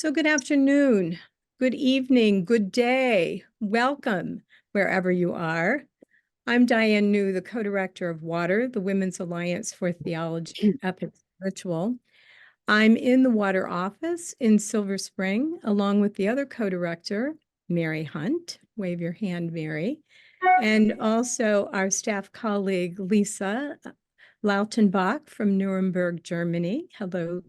So good afternoon, good evening, good day. Welcome wherever you are. I'm Diane New, the co-director of WATER, the Women's Alliance for Theology, Ethics, and Ritual. I'm in the WATER office in Silver Spring, along with the other co-director, Mary Hunt. Wave your hand, Mary. And also our staff colleague, Lisa Lautenbach from Nuremberg, Germany. Hello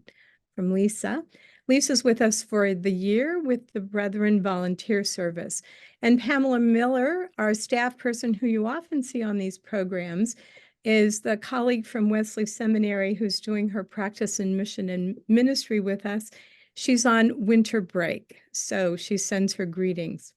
from Lisa. Lisa's with us for the year with the Brethren Volunteer Service. And Pamela Miller, our staff person who you often see on these programs, is the colleague from Wesley Seminary who's doing her practice in mission and ministry with us. She's on winter break, so she sends her greetings.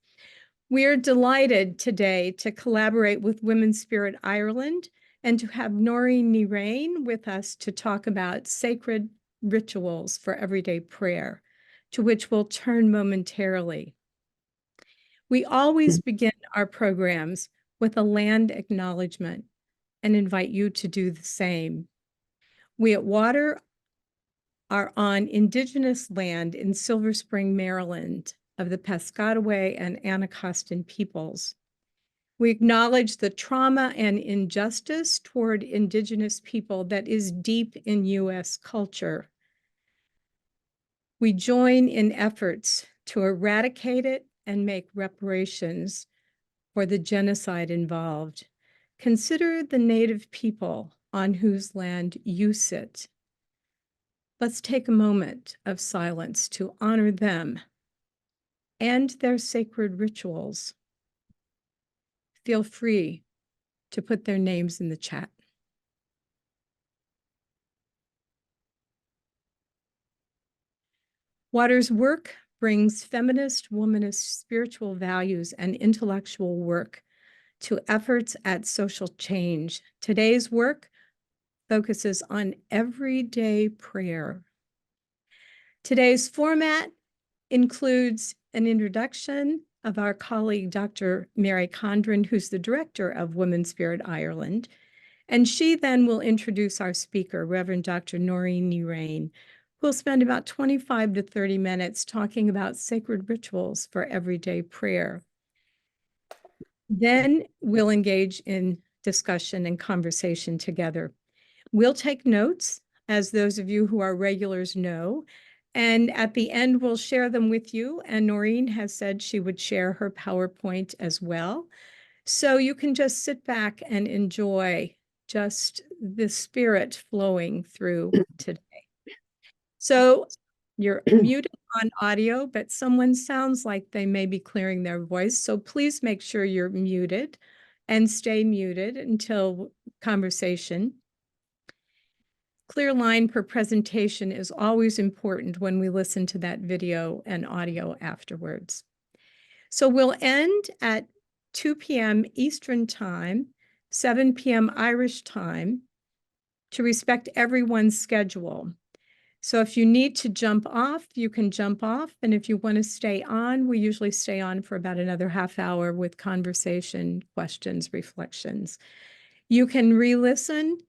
We are delighted today to collaborate with Women's Spirit Ireland and to have Nóirín Ní Riain with us to talk about sacred rituals for everyday prayer, to which we'll turn momentarily. We always begin our programs with a land acknowledgement and invite you to do the same. We at WATER are on Indigenous land in Silver Spring, Maryland, of the Piscataway and Anacostan peoples. We acknowledge the trauma and injustice toward Indigenous people that is deep in U.S. culture. We join in efforts to eradicate it and make reparations for the genocide involved. Consider the Native people on whose land you sit. Let's take a moment of silence to honor them and their sacred rituals. Feel free to put their names in the chat. WATER's work brings feminist, womanist spiritual values and intellectual work to efforts at social change. Today's work focuses on everyday prayer. Today's format includes an introduction of our colleague, Dr. Mary Condren, who's the director of Women's Spirit Ireland, and she then will introduce our speaker, Reverend Dr. Nóirín Ní Riain, who will spend about 25 to 30 minutes talking about sacred rituals for everyday prayer. Then we'll engage in discussion and conversation together. We'll take notes, as those of you who are regulars know, and at the end, we'll share them with you. And Nóirín has said she would share her PowerPoint as well. So you can just sit back and enjoy just the spirit flowing through today. So you're muted on audio, but someone sounds like they may be clearing their voice. So please make sure you're muted and stay muted until conversation. Clear line per presentation is always important when we listen to that video and audio afterwards. So we'll end at 2 p.m. Eastern Time, 7 p.m. Irish time, to respect everyone's schedule. So if you need to jump off, you can jump off. And if you want to stay on, we usually stay on for about another half hour with conversation, questions, reflections. You can re-listen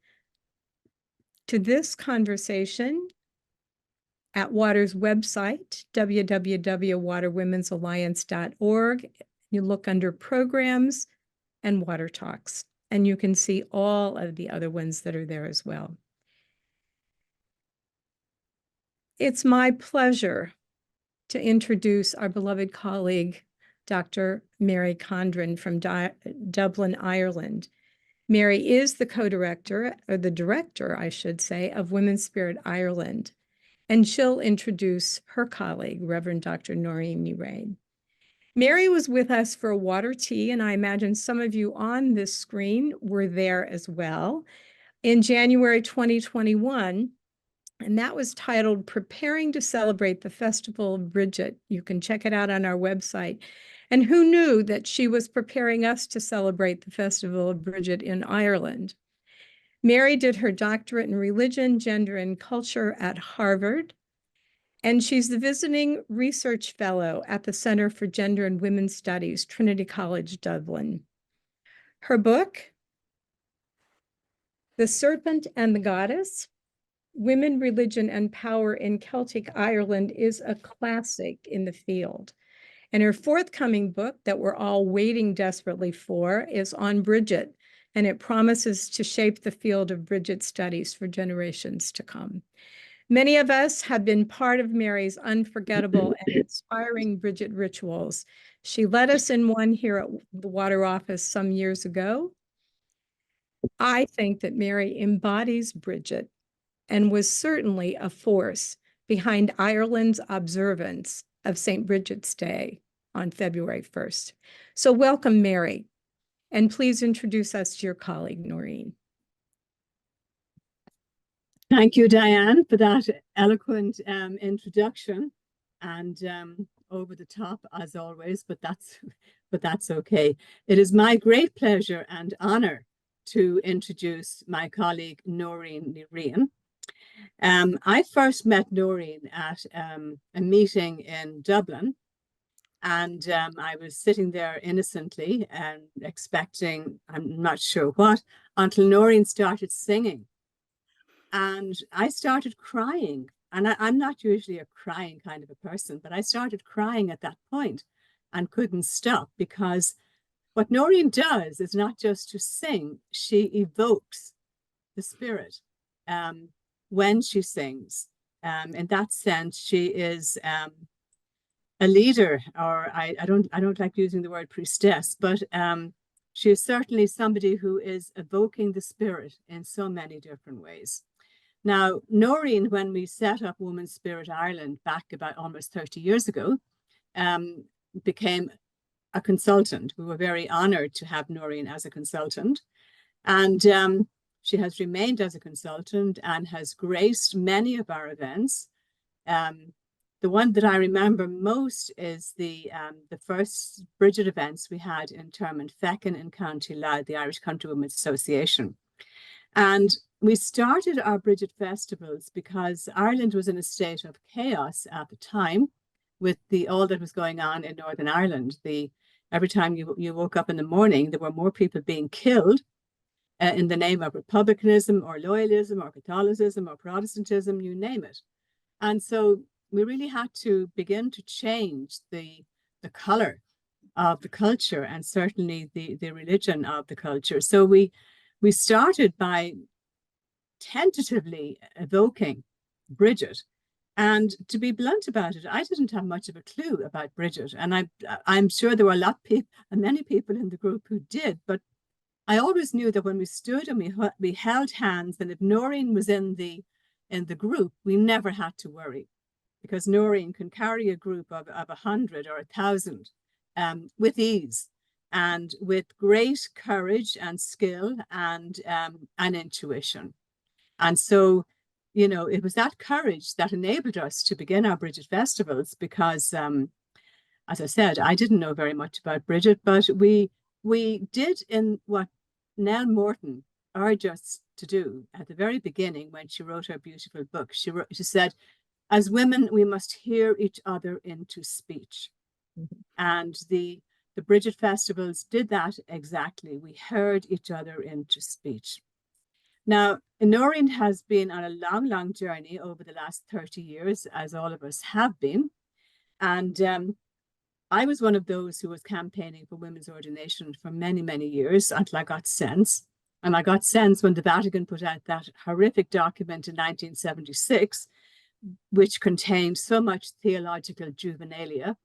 to this conversation at WATER's website, www.waterwomensalliance.org. You look under programs and WATER Talks, and you can see all of the other ones that are there as well. It's my pleasure to introduce our beloved colleague, Dr. Mary Condren from Dublin, Ireland. Mary is the co-director, or the director, I should say, of Women's Spirit Ireland, and she'll introduce her colleague, Reverend Dr. Nóirín Ní Riain. Mary was with us for a water tea, and I imagine some of you on this screen were there as well, in January 2021, and that was titled Preparing to Celebrate the Festival of Bridget. You can check it out on our website. And who knew that she was preparing us to celebrate the Festival of Bridget in Ireland? Mary did her doctorate in religion, gender, and culture at Harvard, and she's the visiting research fellow at the Center for Gender and Women's Studies, Trinity College, Dublin. Her book, The Serpent and the Goddess, Women, Religion and Power in Celtic Ireland is a classic in the field. And her forthcoming book that we're all waiting desperately for is on Bridget, and it promises to shape the field of Bridget studies for generations to come. Many of us have been part of Mary's unforgettable and inspiring Bridget rituals. She led us in one here at the Water Office some years ago. I think that Mary embodies Bridget and was certainly a force behind Ireland's observance of St. Bridget's Day on February 1st. So welcome, Mary, and please introduce us to your colleague, Nóirín. Thank you, Diane, for that eloquent introduction, and over the top as always, but that's okay. It is my great pleasure and honor to introduce my colleague Nóirín Ní Riain. I first met Nóirín at a meeting in Dublin, and I was sitting there innocently and expecting, I'm not sure what, until Nóirín started singing. And I started crying. And I'm not usually a crying kind of a person, but I started crying at that point and couldn't stop, because what Nóirín does is not just to sing, she evokes the spirit when she sings. In that sense, she is a leader, or I don't like using the word priestess, but she is certainly somebody who is evoking the spirit in so many different ways. Now, Nóirín, when we set up Women's Spirit Ireland back about almost 30 years ago, became a consultant. We were very honored to have Nóirín as a consultant. And she has remained as a consultant and has graced many of our events. The one that I remember most is the first Bridget events we had in Termon Feckin in County Louth, the Irish Countrywomen's Association. And we started our Bridget festivals because Ireland was in a state of chaos at the time with all that was going on in Northern Ireland. Every time you woke up in the morning, there were more people being killed in the name of republicanism or loyalism or Catholicism or Protestantism, you name it. And so we really had to begin to change the color of the culture, and certainly the religion of the culture. So we started by tentatively evoking Bridget. And to be blunt about it, I didn't have much of a clue about Bridget. And I'm sure there were many people in the group who did, but I always knew that when we stood and we held hands, and if Nóirín was in the group, we never had to worry, because Nóirín can carry a group of 100 or 1,000 with ease and with great courage and skill and intuition. And so, you know, it was that courage that enabled us to begin our Bridget festivals, because, as I said, I didn't know very much about Bridget, but we did in what Nell Morton urged us to do at the very beginning when she wrote her beautiful book. She said, as women, we must hear each other into speech. Mm-hmm. And the Bridget festivals did that exactly. We heard each other into speech. Now, Nóirín has been on a long, long journey over the last 30 years, as all of us have been. And I was one of those who was campaigning for women's ordination for many, many years until I got sense. And I got sense when the Vatican put out that horrific document in 1976, which contained so much theological juvenilia.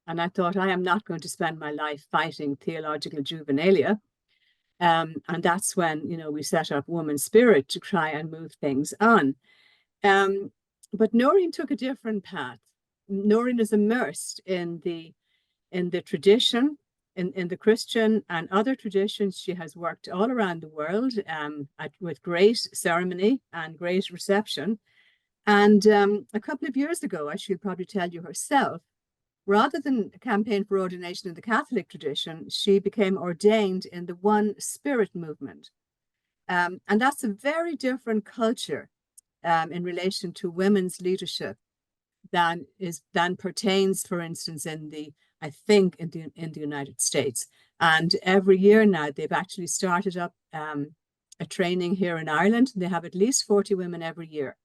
And I thought, I am not going to spend my life fighting theological juvenilia. And that's when, you know, we set up Women's Spirit to try and move things on. But Nóirín took a different path. Nóirín is immersed in the tradition, in the Christian and other traditions. She has worked all around the world with great ceremony and great reception. And a couple of years ago, as she'll probably tell you herself, rather than campaign for ordination in the Catholic tradition, she became ordained in the One Spirit movement. And that's a very different culture in relation to women's leadership than pertains, for instance, in the United States. And every year now, they've actually started up a training here in Ireland. They have at least 40 women every year.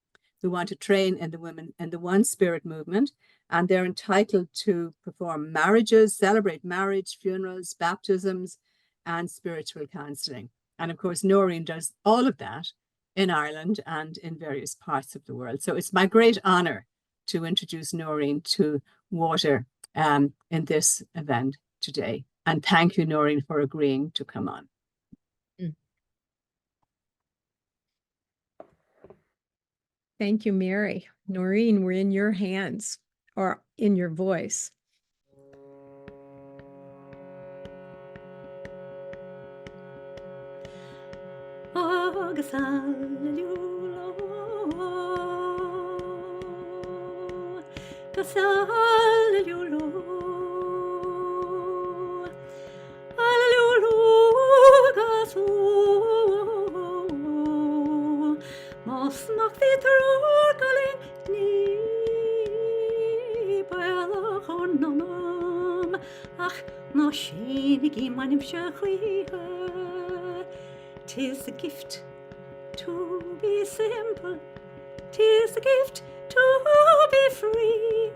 who want to train in the Women in the One Spirit movement, and they're entitled to perform marriages, celebrate marriage, funerals, baptisms, and spiritual counselling. And of course, Nóirín does all of that in Ireland and in various parts of the world. So it's my great honour to introduce Nóirín to Water in this event today. And thank you, Nóirín, for agreeing to come on. Thank you, Mary. Nóirín, we're in your hands, or in your voice. Tis a gift to be simple, 'tis a gift to be free,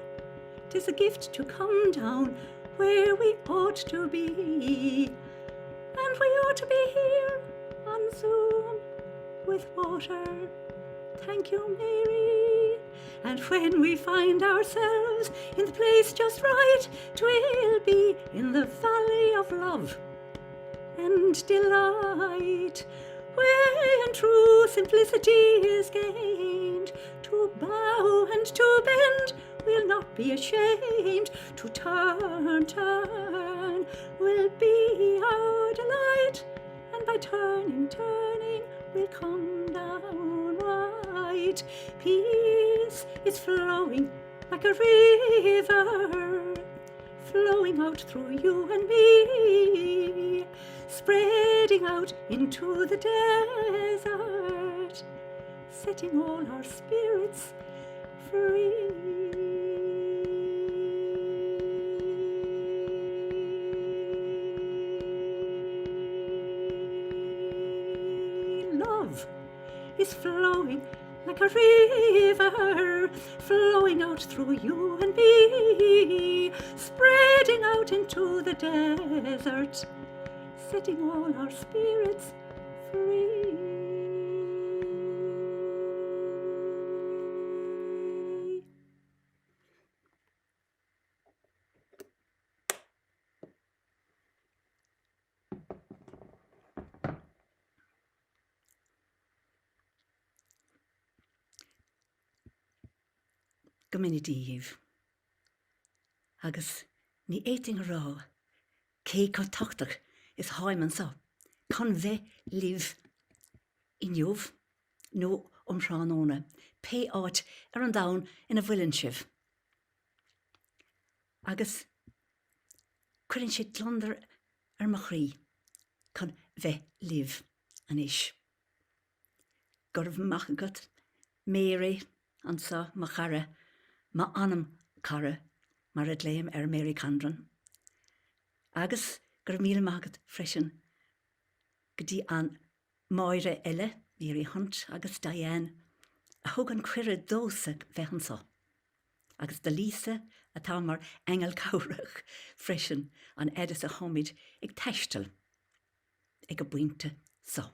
'tis a gift to come down where we ought to be, and we ought to be here on Zoom with Water. Thank you, Mary. And when we find ourselves in the place just right, 'twill be in the valley of love and delight, where in true simplicity is gained. To bow and to bend will not be ashamed, to turn will be our delight, and by turning we'll come down right. Peace is flowing like a river, flowing out through you and me, spreading out into the desert, setting all our spirits free. Love is flowing like a river, flowing out through you and me, spreading out into the desert, setting all our spirits free. Gominitíh agus ní éting rá cé có tachtach is háiman sa con bheith liv inniuh nó omsránóna pe áit an dain ina bhfuilin sibh. Agus cuireann sé glondar mo chrí con bheith liv an isis. Gurb mach agat Mary an sa ma chara ma anam cara mar a léim Mary Candran. Agus gur míle mágad freisin go dtí an máire eile Mary Hunt agus Diane a thug an cuireadh dósa bheithan sa. Agus de lísa atá mar engel cabhrach freisin an edas a chomid ag teistal ag go buinte sa.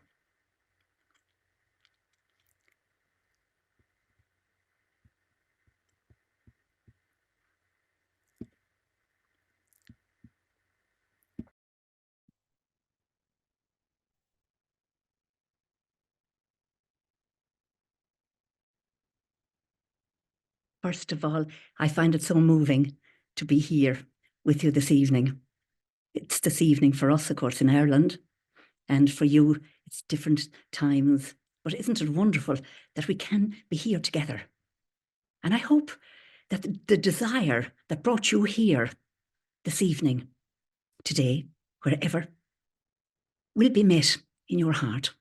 First of all, I find it so moving to be here with you this evening. It's this evening for us, of course, in Ireland, and for you, it's different times. But isn't it wonderful that we can be here together? And I hope that the desire that brought you here this evening, today, wherever, will be met in your heart.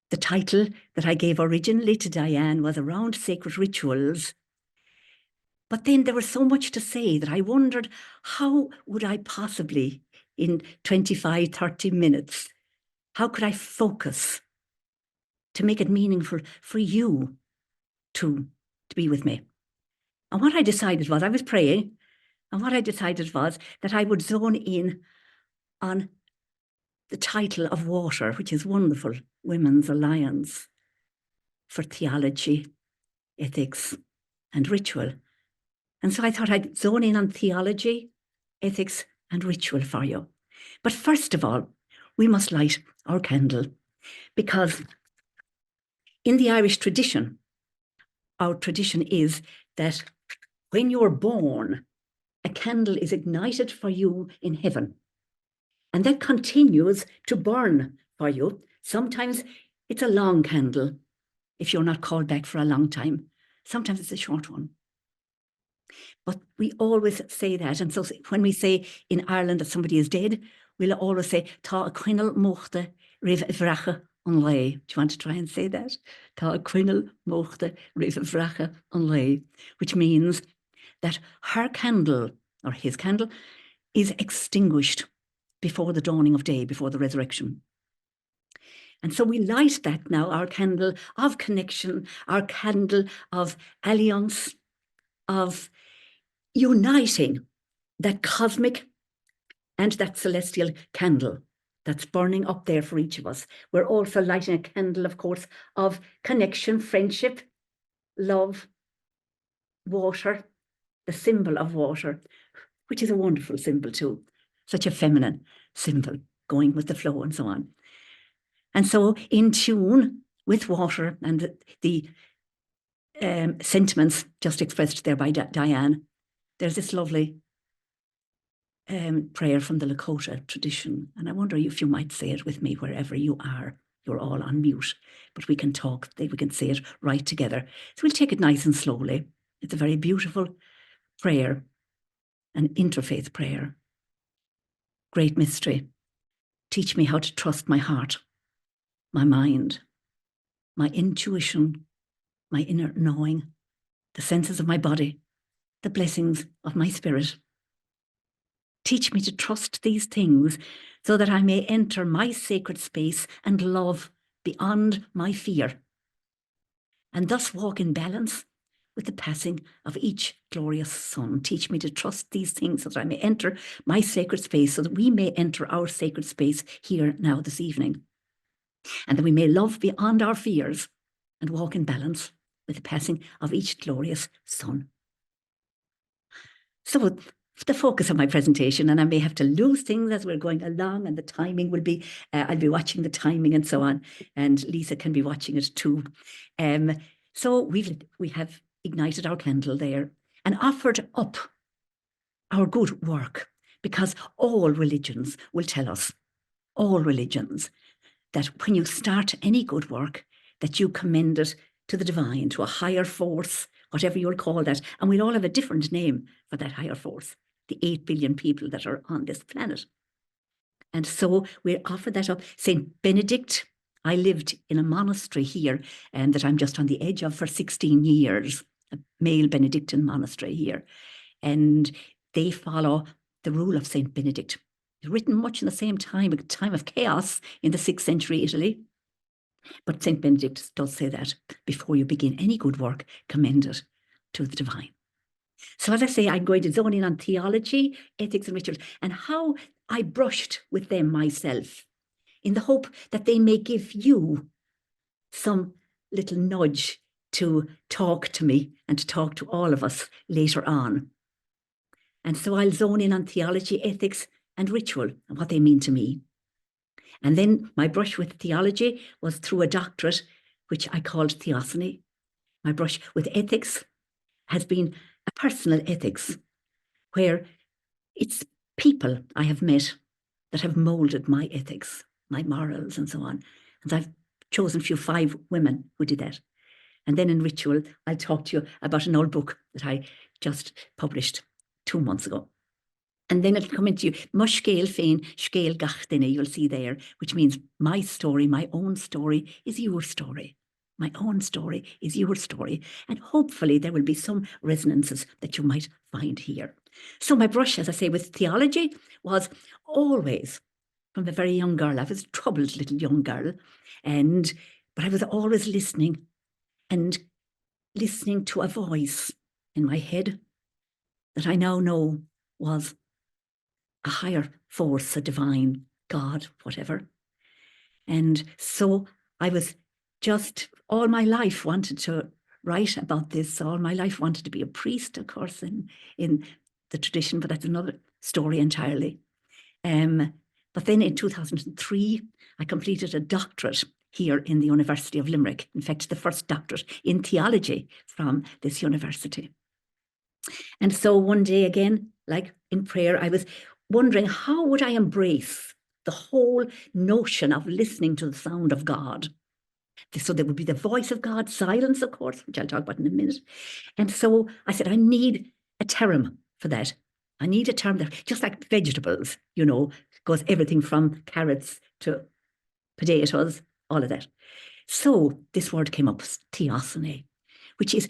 The title that I gave originally to Diane was Around Sacred Rituals. But then there was so much to say that I wondered, how would I possibly, in 25, 30 minutes, how could I focus to make it meaningful for you to be with me. And what I decided was, I was praying, and what I decided was that I would zone in on the title of WATER, which is wonderful, Women's Alliance for Theology, Ethics and Ritual. And so I thought I'd zone in on theology, ethics and ritual for you. But first of all, we must light our candle, because in the Irish tradition, our tradition is that when you're born, a candle is ignited for you in heaven. And that continues to burn for you. Sometimes it's a long candle if you're not called back for a long time. Sometimes it's a short one. But we always say that. And so when we say in Ireland that somebody is dead, we'll always say, Tá a cuinneal mochta rih bhreacha an lei. Do you want to try and say that? Tá a cuinneal mochta rih bhreacha an lei, which means that her candle, or his candle, is extinguished before the dawning of day, before the resurrection. And so we light that now, our candle of connection, our candle of alliance, of uniting that cosmic and that celestial candle that's burning up there for each of us. We're also lighting a candle, of course, of connection, friendship, love, water, the symbol of water, which is a wonderful symbol too, such a feminine symbol, going with the flow and so on. And so in tune with water and the sentiments just expressed there by Diane, there's this lovely prayer from the Lakota tradition. And I wonder if you might say it with me wherever you are. You're all on mute, but we can talk, we can say it right together. So we'll take it nice and slowly. It's a very beautiful prayer, an interfaith prayer. Great mystery. Teach me how to trust my heart, my mind, my intuition, my inner knowing, the senses of my body, the blessings of my spirit. Teach me to trust these things so that I may enter my sacred space and love beyond my fear, and thus walk in balance with the passing of each glorious sun. Teach me to trust these things so that I may enter my sacred space, so that we may enter our sacred space here now this evening, and that we may love beyond our fears and walk in balance with the passing of each glorious sun. So the focus of my presentation, and I may have to lose things as we're going along, and the timing will be, I'll be watching the timing and so on, and Lisa can be watching it too. So we have ignited our candle there and offered up our good work, because all religions will tell us, all religions, that when you start any good work, that you commend it to the divine, to a higher force, whatever you'll call that. And we'll all have a different name for that higher force, the 8 billion people that are on this planet. And so we offer that up. St. Benedict, I lived in a monastery here, and that I'm just on the edge of for 16 years, a male Benedictine monastery here. And they follow the rule of St. Benedict. It's written much in the same time, a time of chaos in the 6th century Italy. But St. Benedict does say that before you begin any good work, commend it to the divine. So as I say, I'm going to zone in on theology, ethics and rituals, and how I brushed with them myself, in the hope that they may give you some little nudge to talk to me and to talk to all of us later on. And so I'll zone in on theology, ethics and ritual and what they mean to me. And then my brush with theology was through a doctorate, which I called theosophy. My brush with ethics has been a personal ethics, where it's people I have met that have moulded my ethics, my morals and so on. And I've chosen 5 women who did that. And then in ritual, I'll talk to you about an old book that I just published 2 months ago. And then it'll come into you, Mush scéal féin, scéal gach duine, you'll see there, which means my story, my own story is your story. My own story is your story. And hopefully there will be some resonances that you might find here. So my brush, as I say, with theology was always, from a very young girl, I was a troubled little young girl, But I was always listening, and listening to a voice in my head that I now know was a higher force, a divine God, whatever. And so I was just all my life wanted to write about this. All my life wanted to be a priest, of course, in the tradition, but that's another story entirely. But then in 2003, I completed a doctorate here in the University of Limerick. In fact, the first doctorate in theology from this university. And so one day again, like in prayer, I was wondering, how would I embrace the whole notion of listening to the sound of God? So there would be the voice of God, silence, of course, which I'll talk about in a minute. And so I said, I need a term for that. I need a term that, just like vegetables, you know, goes everything from carrots to potatoes, all of that. So this word came up, theophany, which is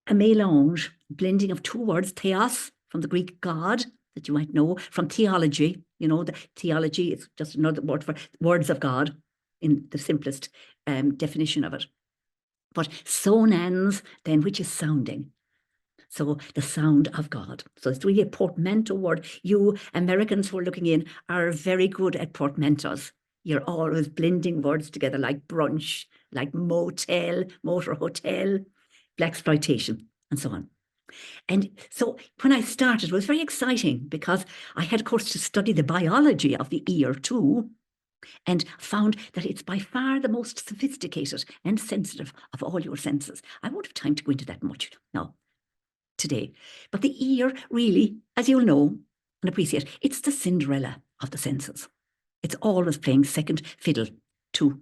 a mélange, blending of two words, theos, from the Greek God, that you might know, from theology, you know, the theology is just another word for words of God in the simplest definition of it. But sonans, then, which is sounding. So the sound of God. So it's really a portmanteau word. You Americans who are looking in are very good at portmanteaus. You're always blending words together, like brunch, like motel, motor hotel, blaxploitation, and so on. And so when I started, it was very exciting because I had, of course, to study the biology of the ear too, and found that it's by far the most sophisticated and sensitive of all your senses. I won't have time to go into that much now today. But the ear really, as you'll know and appreciate, it's the Cinderella of the senses. It's always playing second fiddle to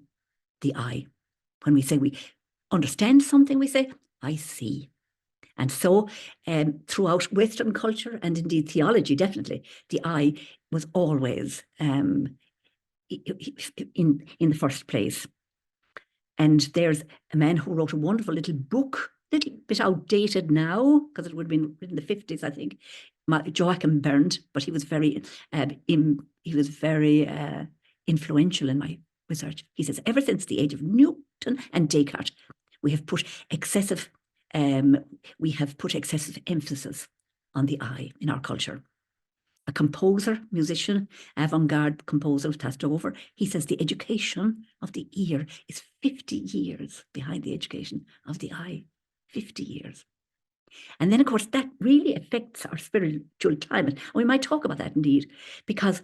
the eye. When we say we understand something, we say, I see. And so throughout Western culture, and indeed theology, definitely, the eye was always in the first place. And there's a man who wrote a wonderful little book, a little bit outdated now, because it would have been written in the 50s, I think, Joachim Berndt, but he was very influential in my research. He says, ever since the age of Newton and Descartes, we have put excessive emphasis on the eye in our culture. A composer, musician, avant-garde composer was passed over. He says the education of the ear is 50 years behind the education of the eye. 50 years. And then, of course, that really affects our spiritual climate. And we might talk about that indeed, because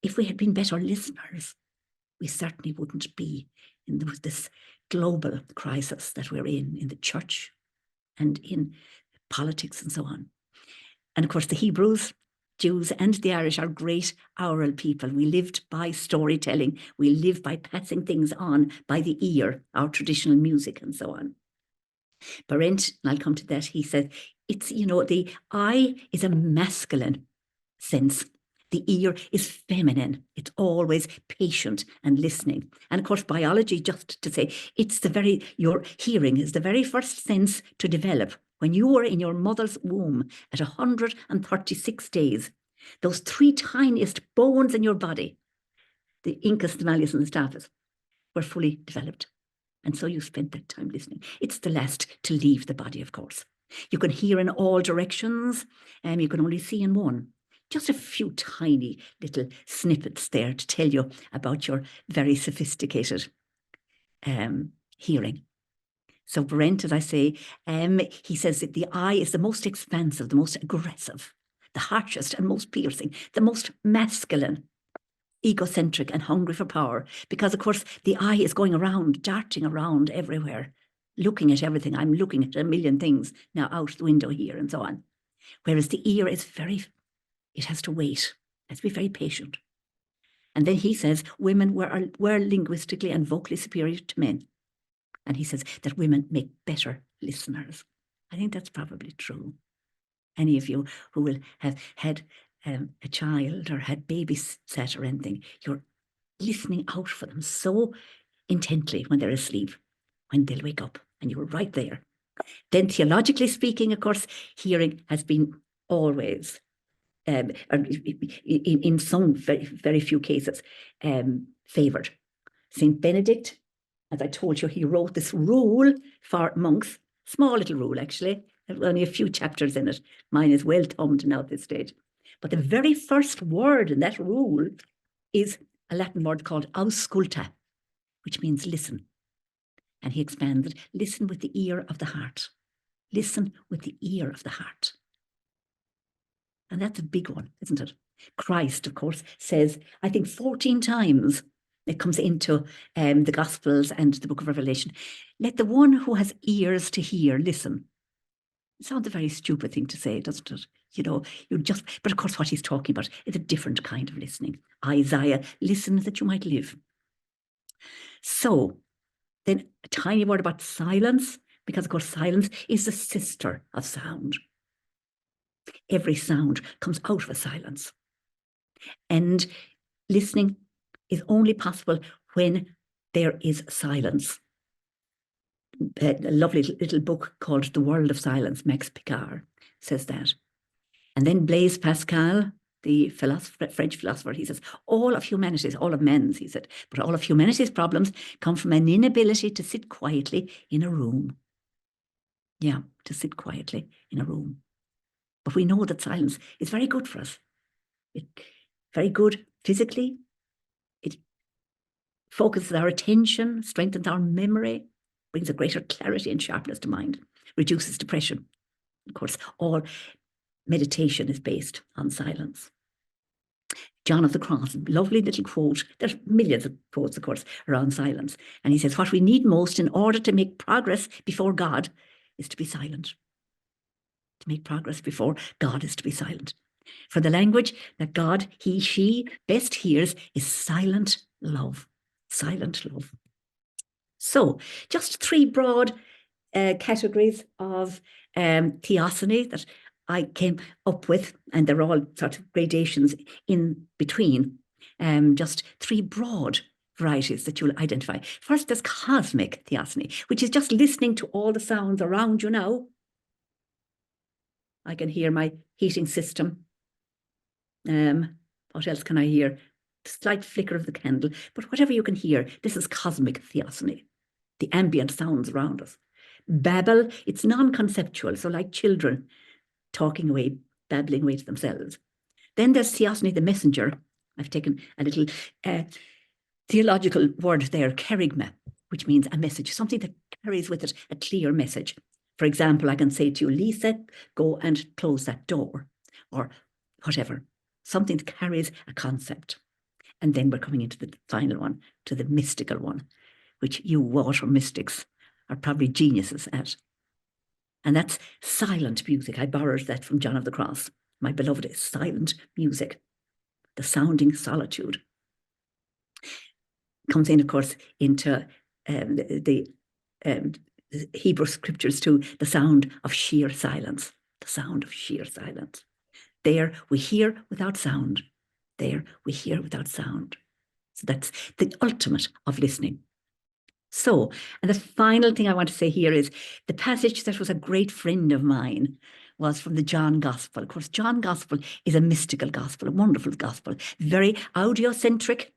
if we had been better listeners, we certainly wouldn't be in this global crisis that we're in the church and in politics and so on. And of course, the Hebrews, Jews and the Irish are great oral people. We lived by storytelling. We live by passing things on by the ear, our traditional music and so on. Berendt, and I'll come to that, he said, it's, you know, the eye is a masculine sense. The ear is feminine. It's always patient and listening. And of course, biology, just to say, your hearing is the very first sense to develop. When you were in your mother's womb at 136 days, those three tiniest bones in your body, the incus, the malleus, and the stapes, were fully developed. And so you spent that time listening. It's the last to leave the body, of course. You can hear in all directions, and you can only see in one. Just a few tiny little snippets there to tell you about your very sophisticated hearing. So Berendt, as I say, he says that the eye is the most expansive, the most aggressive, the harshest and most piercing, the most masculine, egocentric and hungry for power. Because, of course, the eye is going around, darting around everywhere, looking at everything. I'm looking at a million things now out the window here and so on. Whereas the ear is it has to wait. It has to be very patient. And then he says women were linguistically and vocally superior to men. And he says that women make better listeners. I think that's probably true. Any of you who will have had a child or had babysat or anything, you're listening out for them so intently when they're asleep, when they'll wake up, and you're right there. Then theologically speaking, of course, hearing has been always, in some very, very few cases, favoured. St. Benedict As I told you, he wrote this rule for monks, small little rule actually, only a few chapters in it. Mine is well thumbed now at this stage. But the very first word in that rule is a Latin word called ausculta, which means listen. And he expands it, listen with the ear of the heart. Listen with the ear of the heart. And that's a big one, isn't it? Christ, of course, says, I think 14 times, it comes into the Gospels and the book of Revelation, let the one who has ears to hear listen. It sounds a very stupid thing to say, doesn't it? You know, but of course what he's talking about is a different kind of listening. Isaiah, listen that you might live. So, then a tiny word about silence, because of course silence is the sister of sound. Every sound comes out of a silence. And listening is only possible when there is silence. A lovely little book called The World of Silence, Max Picard, says that. And then Blaise Pascal, the French philosopher, he says, all of men's, he said, but all of humanity's problems come from an inability to sit quietly in a room. Yeah, to sit quietly in a room. But we know that silence is very good for us. It's very good physically. It focuses our attention, strengthens our memory, brings a greater clarity and sharpness to mind, reduces depression. Of course, all meditation is based on silence. John of the Cross, lovely little quote. There's millions of quotes, of course, around silence. And he says, what we need most in order to make progress before God is to be silent. To make progress before God is to be silent. For the language that God, he, she best hears is silent love. Silent love. So, just three broad categories of theophany that I came up with, and they're all sort of gradations in between. Just three broad varieties that you'll identify. First, there's cosmic theophany, which is just listening to all the sounds around you now. I can hear my heating system. What else can I hear? Slight flicker of the candle, but whatever you can hear, this is cosmic theophany, the ambient sounds around us. Babble, it's non-conceptual, so like children talking away, babbling away to themselves. Then there's theophany, the messenger. I've taken a little theological word there, kerygma, which means a message, something that carries with it a clear message. For example, I can say to you, Lisa, go and close that door, or whatever, something that carries a concept. And then we're coming into the final one, to the mystical one, which you water mystics are probably geniuses at. And that's silent music. I borrowed that from John of the Cross. My beloved is silent music, the sounding solitude. Comes in, of course, into the Hebrew scriptures too, the sound of sheer silence, the sound of sheer silence. There we hear without sound. There we hear without sound. So that's the ultimate of listening. So, and the final thing I want to say here is the passage that was a great friend of mine was from the John Gospel. Of course, John Gospel is a mystical gospel, a wonderful gospel, very audiocentric.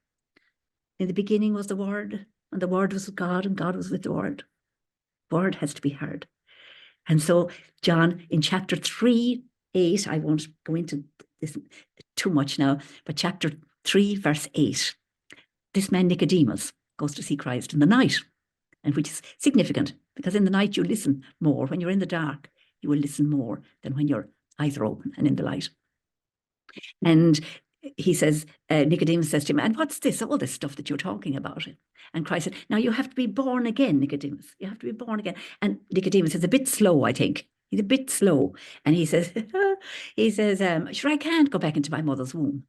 In the beginning was the Word, and the Word was with God, and God was with the Word. Word has to be heard. And so John, in chapter 3:8, I won't go into this too much now, but chapter 3, verse 8, this man Nicodemus goes to see Christ in the night, and which is significant, because in the night you listen more. When you're in the dark, you will listen more than when your eyes are open and in the light. And he says, Nicodemus says to him, and what's this, all this stuff that you're talking about? And Christ said, now you have to be born again, Nicodemus. You have to be born again. And Nicodemus is a bit slow, I think. He's a bit slow. And he says, sure, I can't go back into my mother's womb.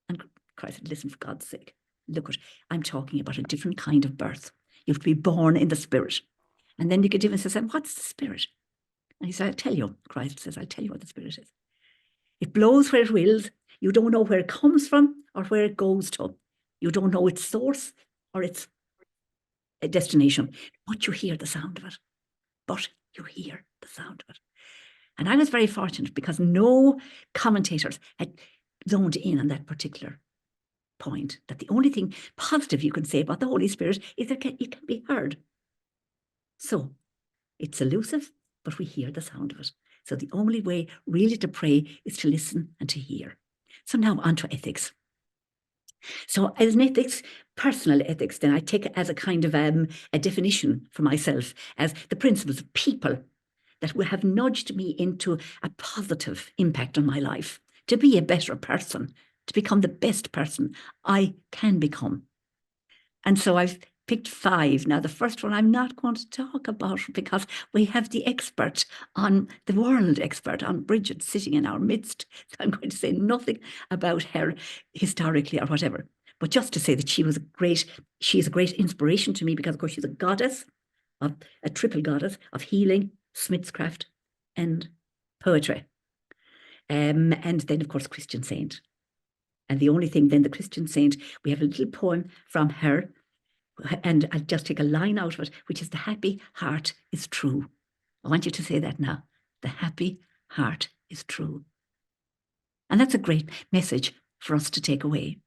And Christ said, listen, for God's sake, look, I'm talking about a different kind of birth. You have to be born in the Spirit. And then Nicodemus says, and what's the Spirit? And he said, I'll tell you. Christ says, I'll tell you what the Spirit is. It blows where it wills. You don't know where it comes from or where it goes to. You don't know its source or its destination, but you hear the sound of it. But you hear the sound of it. And I was very fortunate because no commentators had zoned in on that particular point, that the only thing positive you can say about the Holy Spirit is that it can be heard. So it's elusive, but we hear the sound of it. So the only way really to pray is to listen and to hear. So now on to ethics. So as an ethics, personal ethics, then I take it as a kind of a definition for myself as the principles of people that will have nudged me into a positive impact on my life, to be a better person, to become the best person I can become. And so I've picked 5. Now, the first one I'm not going to talk about because we have the expert on, the world expert on Bridget sitting in our midst. So I'm going to say nothing about her historically or whatever, but just to say that she is a great inspiration to me because, of course, she's a goddess, a triple goddess of healing, smithscraft, and poetry. And then, of course, Christian saint. And the only thing then, the Christian saint, we have a little poem from her, and I'll just take a line out of it, which is, the happy heart is true. I want you to say that now. The happy heart is true. And that's a great message for us to take away.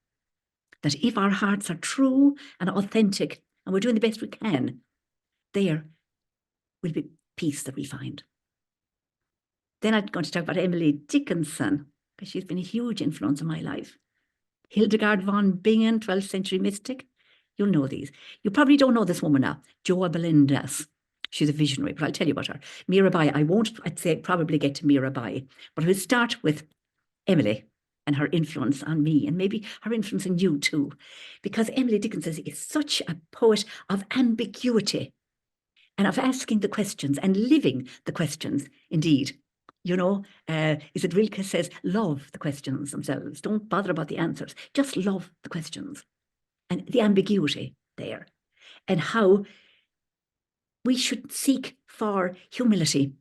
That if our hearts are true and authentic, and we're doing the best we can, there will be peace that we find. Then I'm going to talk about Emily Dickinson, because she's been a huge influence in my life. Hildegard von Bingen, 12th century mystic. You'll know these. You probably don't know this woman now, Joa Belindas. She's a visionary, but I'll tell you about her. Mirabai, I'd say probably get to Mirabai, but we'll start with Emily and her influence on me, and maybe her influence on you too, because Emily Dickinson is such a poet of ambiguity and of asking the questions and living the questions, indeed. You know, is it Rilke says, love the questions themselves. Don't bother about the answers. Just love the questions. And the ambiguity there. And how we should seek for humility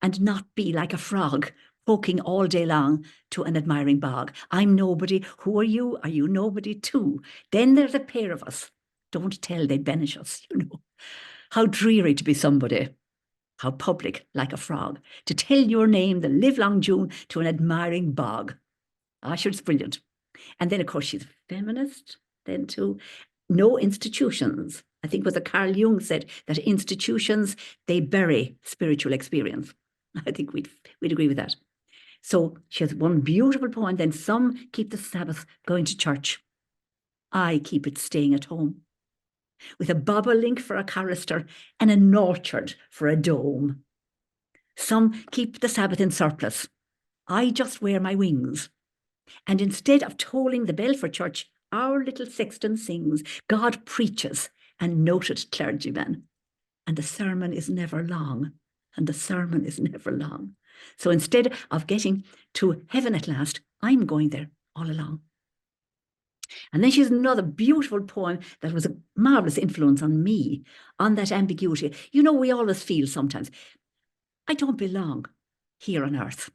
and not be like a frog poking all day long to an admiring bog. I'm nobody. Who are you? Are you nobody too? Then there's a pair of us. Don't tell, they'd banish us, you know. How dreary to be somebody. How public, like a frog, to tell your name the livelong June to an admiring bog. Ah, sure, it's brilliant. And then, of course, she's a feminist, then too. No institutions. I think what Carl Jung said, that institutions, they bury spiritual experience. I think we'd agree with that. So she has one beautiful poem, then some keep the Sabbath going to church. I keep it staying at home. With a bobolink for a chorister and an orchard for a dome. Some keep the Sabbath in surplus. I just wear my wings. And instead of tolling the bell for church, our little sexton sings, God preaches, and noted clergyman. And the sermon is never long. And the sermon is never long. So instead of getting to heaven at last, I'm going there all along. And then she has another beautiful poem that was a marvelous influence on me, on that ambiguity. You know, we always feel sometimes, I don't belong here on earth.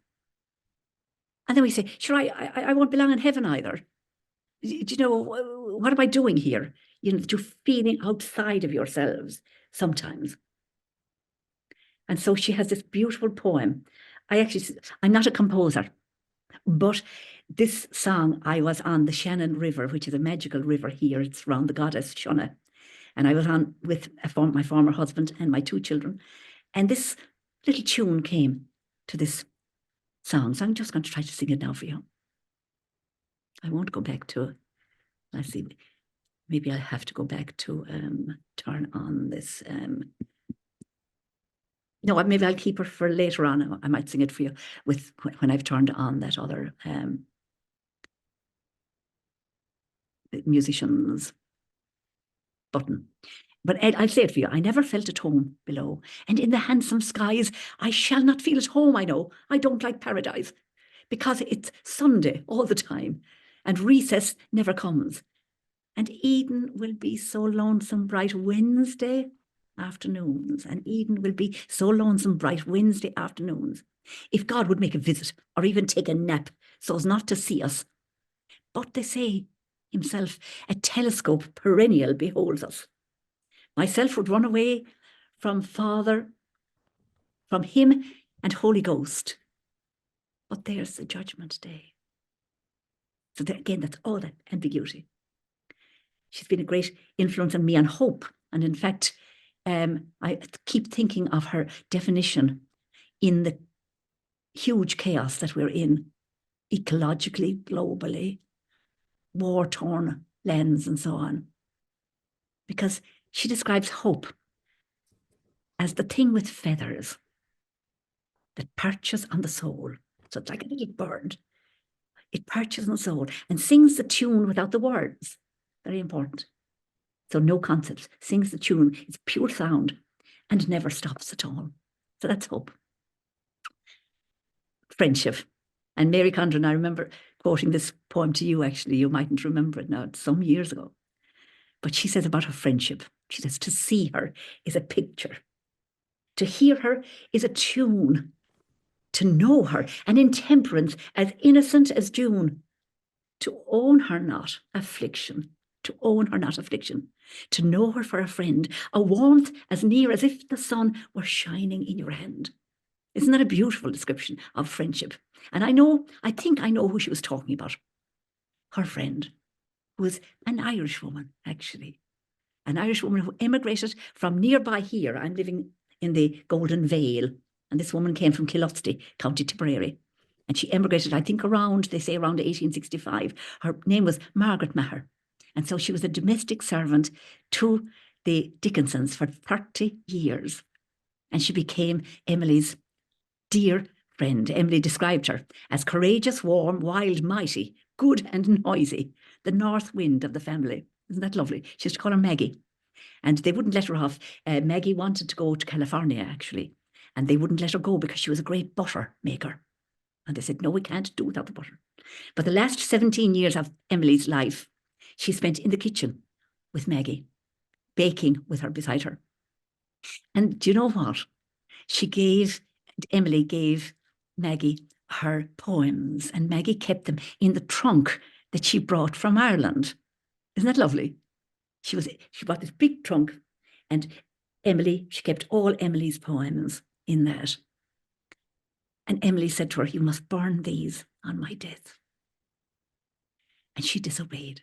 And then we say, sure, I won't belong in heaven either. Do you know, what am I doing here? You know, that you're feeling outside of yourselves sometimes. And so she has this beautiful poem. I'm not a composer, but this song, I was on the Shannon River, which is a magical river here. It's around the goddess Shona. And I was on with my former husband and my 2 children. And this little tune came to this song. So I'm just going to try to sing it now for you. I won't go back to, let's see, maybe I'll have to go back to turn on this. No, maybe I'll keep it for later on. I might sing it for you with when I've turned on that other musician's button. But Ed, I'll say it for you. I never felt at home below. And in the handsome skies, I shall not feel at home, I know. I don't like paradise. Because it's Sunday all the time. And recess never comes. And Eden will be so lonesome bright Wednesday afternoons. And Eden will be so lonesome bright Wednesday afternoons. If God would make a visit or even take a nap so as not to see us. But they say himself, a telescope perennial beholds us. Myself would run away from Father, from him and Holy Ghost. But there's the judgment day. So that, again, that's all that ambiguity. She's been a great influence on me on hope. And in fact, I keep thinking of her definition in the huge chaos that we're in, ecologically, globally, war-torn lands and so on. Because she describes hope as the thing with feathers that perches on the soul. So it's like a little bird. It perches on the soul and sings the tune without the words. Very important. So no concepts, sings the tune. It's pure sound and never stops at all. So that's hope. Friendship. And Mary Condren, I remember quoting this poem to you, actually. You mightn't remember it now, it's some years ago. But she says about her friendship, she says, to see her is a picture. To hear her is a tune. To know her, an intemperance as innocent as June. To own her not affliction. To own her not affliction. To know her for a friend, a warmth as near as if the sun were shining in your hand. Isn't that a beautiful description of friendship? And I think I know who she was talking about. Her friend, who was an Irish woman, actually. An Irish woman who emigrated from nearby here. I'm living in the Golden Vale. And this woman came from Killusty, County Tipperary. And she emigrated, I think, they say around 1865. Her name was Margaret Maher. And so she was a domestic servant to the Dickinsons for 30 years. And she became Emily's dear friend. Emily described her as courageous, warm, wild, mighty, good and noisy, the north wind of the family. Isn't that lovely? She used to call her Maggie. And they wouldn't let her off. Maggie wanted to go to California, actually. And they wouldn't let her go because she was a great butter maker. And they said, no, we can't do without the butter. But the last 17 years of Emily's life, she spent in the kitchen with Maggie, baking with her beside her. And do you know what? Emily gave Maggie her poems, and Maggie kept them in the trunk that she brought from Ireland. Isn't that lovely? She brought this big trunk, and she kept all Emily's poems in that. And Emily said to her, you must burn these on my death. And she disobeyed.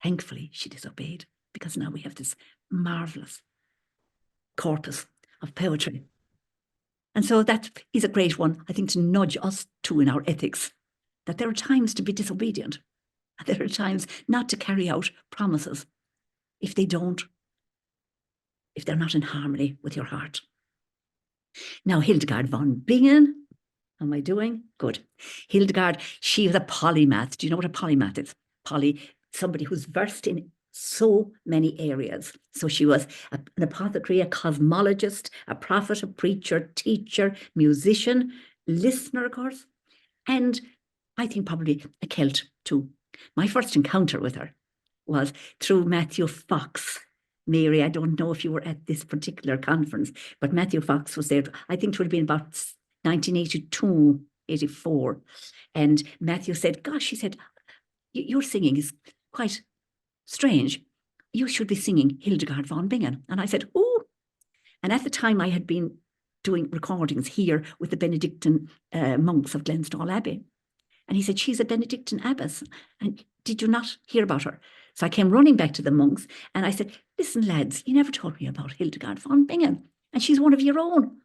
Thankfully, she disobeyed, because now we have this marvelous corpus of poetry. And so that is a great one, I think, to nudge us too in our ethics, that there are times to be disobedient. And there are times not to carry out promises if they're not in harmony with your heart. Now, Hildegard von Bingen, how am I doing? Good. Hildegard, she was a polymath. Do you know what a polymath is? Somebody who's versed in so many areas. So she was an apothecary, a cosmologist, a prophet, a preacher, teacher, musician, listener, of course, and I think probably a Celt too. My first encounter with her was through Matthew Fox. Mary, I don't know if you were at this particular conference, but Matthew Fox was there. I think it would have been about 1982, 84. And Matthew said, gosh, he said, your singing is quite strange. You should be singing Hildegard von Bingen. And I said, oh. And at the time I had been doing recordings here with the Benedictine monks of Glenstal Abbey. And he said, she's a Benedictine abbess. And did you not hear about her? So I came running back to the monks and I said, listen, lads, you never told me about Hildegard von Bingen. And she's one of your own.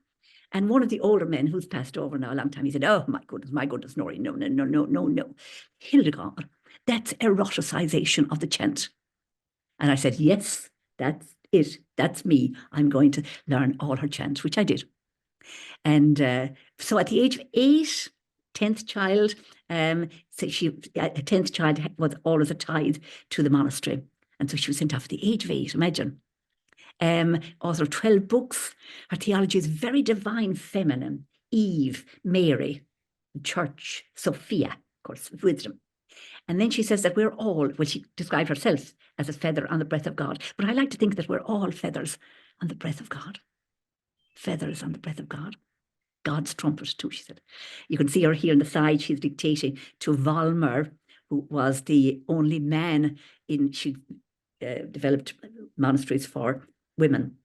And one of the older men who's passed over now a long time, he said, oh, my goodness, Nóirín, no. Hildegard, that's eroticization of the chant. And I said, yes, that's it. That's me. I'm going to learn all her chants, which I did. And so at the age of 8, 10th child, a 10th child was always a tithe to the monastery. And so she was sent off at the age of 8, imagine. Author of 12 books. Her theology is very divine, feminine. Eve, Mary, Church, Sophia, of course, wisdom. And then she says that we're all, well, she described herself as a feather on the breath of God. But I like to think that we're all feathers on the breath of God. Feathers on the breath of God. God's trumpet too, she said. You can see her here on the side. She's dictating to Volmer, who was the only man she developed monasteries for women.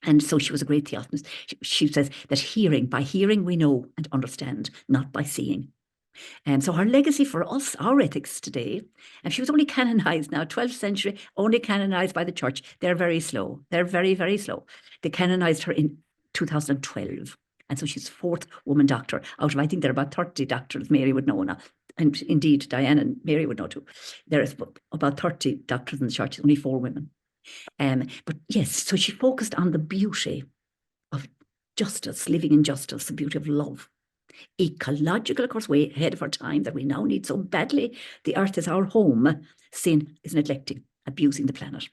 And so she was a great theophonist. She says that by hearing we know and understand, not by seeing. And so her legacy for us, our ethics today, and she was only canonized now, 12th century, only canonized by the church. They're very slow. They're very, very slow. They canonized her in 2012. And so she's fourth woman doctor out of, I think there are about 30 doctors Mary would know now. And indeed, Diane and Mary would know too. There's about 30 doctors in the church, only 4 women. But yes, so she focused on the beauty of justice, living in justice, the beauty of love. Ecological, of course, way ahead of our time that we now need so badly. The earth is our home. Sin is neglecting, abusing the planet.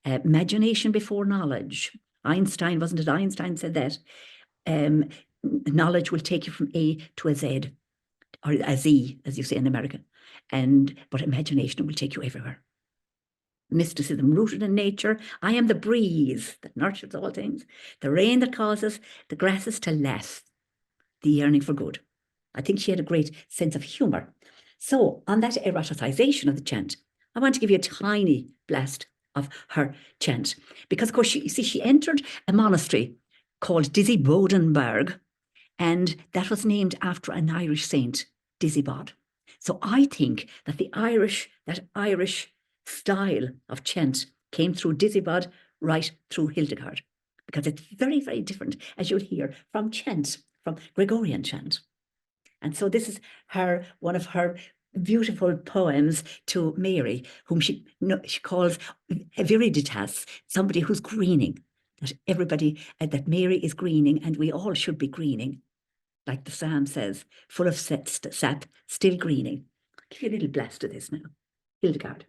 Imagination before knowledge. Einstein, wasn't it? Einstein said that knowledge will take you from A to a Z, or a Z, as you say in America. But imagination will take you everywhere. Mysticism rooted in nature. I am the breeze that nurtures all things, the rain that causes the grasses to laugh, the yearning for good. I think she had a great sense of humour. So on that eroticization of the chant, I want to give you a tiny blast of her chant. Because, of course, she entered a monastery called Dizzy-Bodenberg, and that was named after an Irish saint, Dizzy-Bod. So I think that that Irish style of chant came through Dizzy-Bod right through Hildegard, because it's very, very different, as you'll hear, from chant, from Gregorian chant. And so this is one of her beautiful poems to Mary, whom she calls Viriditas, somebody who's greening, that Mary is greening, and we all should be greening, like the psalm says, full of sap, still greening. I'll give you a little blast of this now. Hildegard.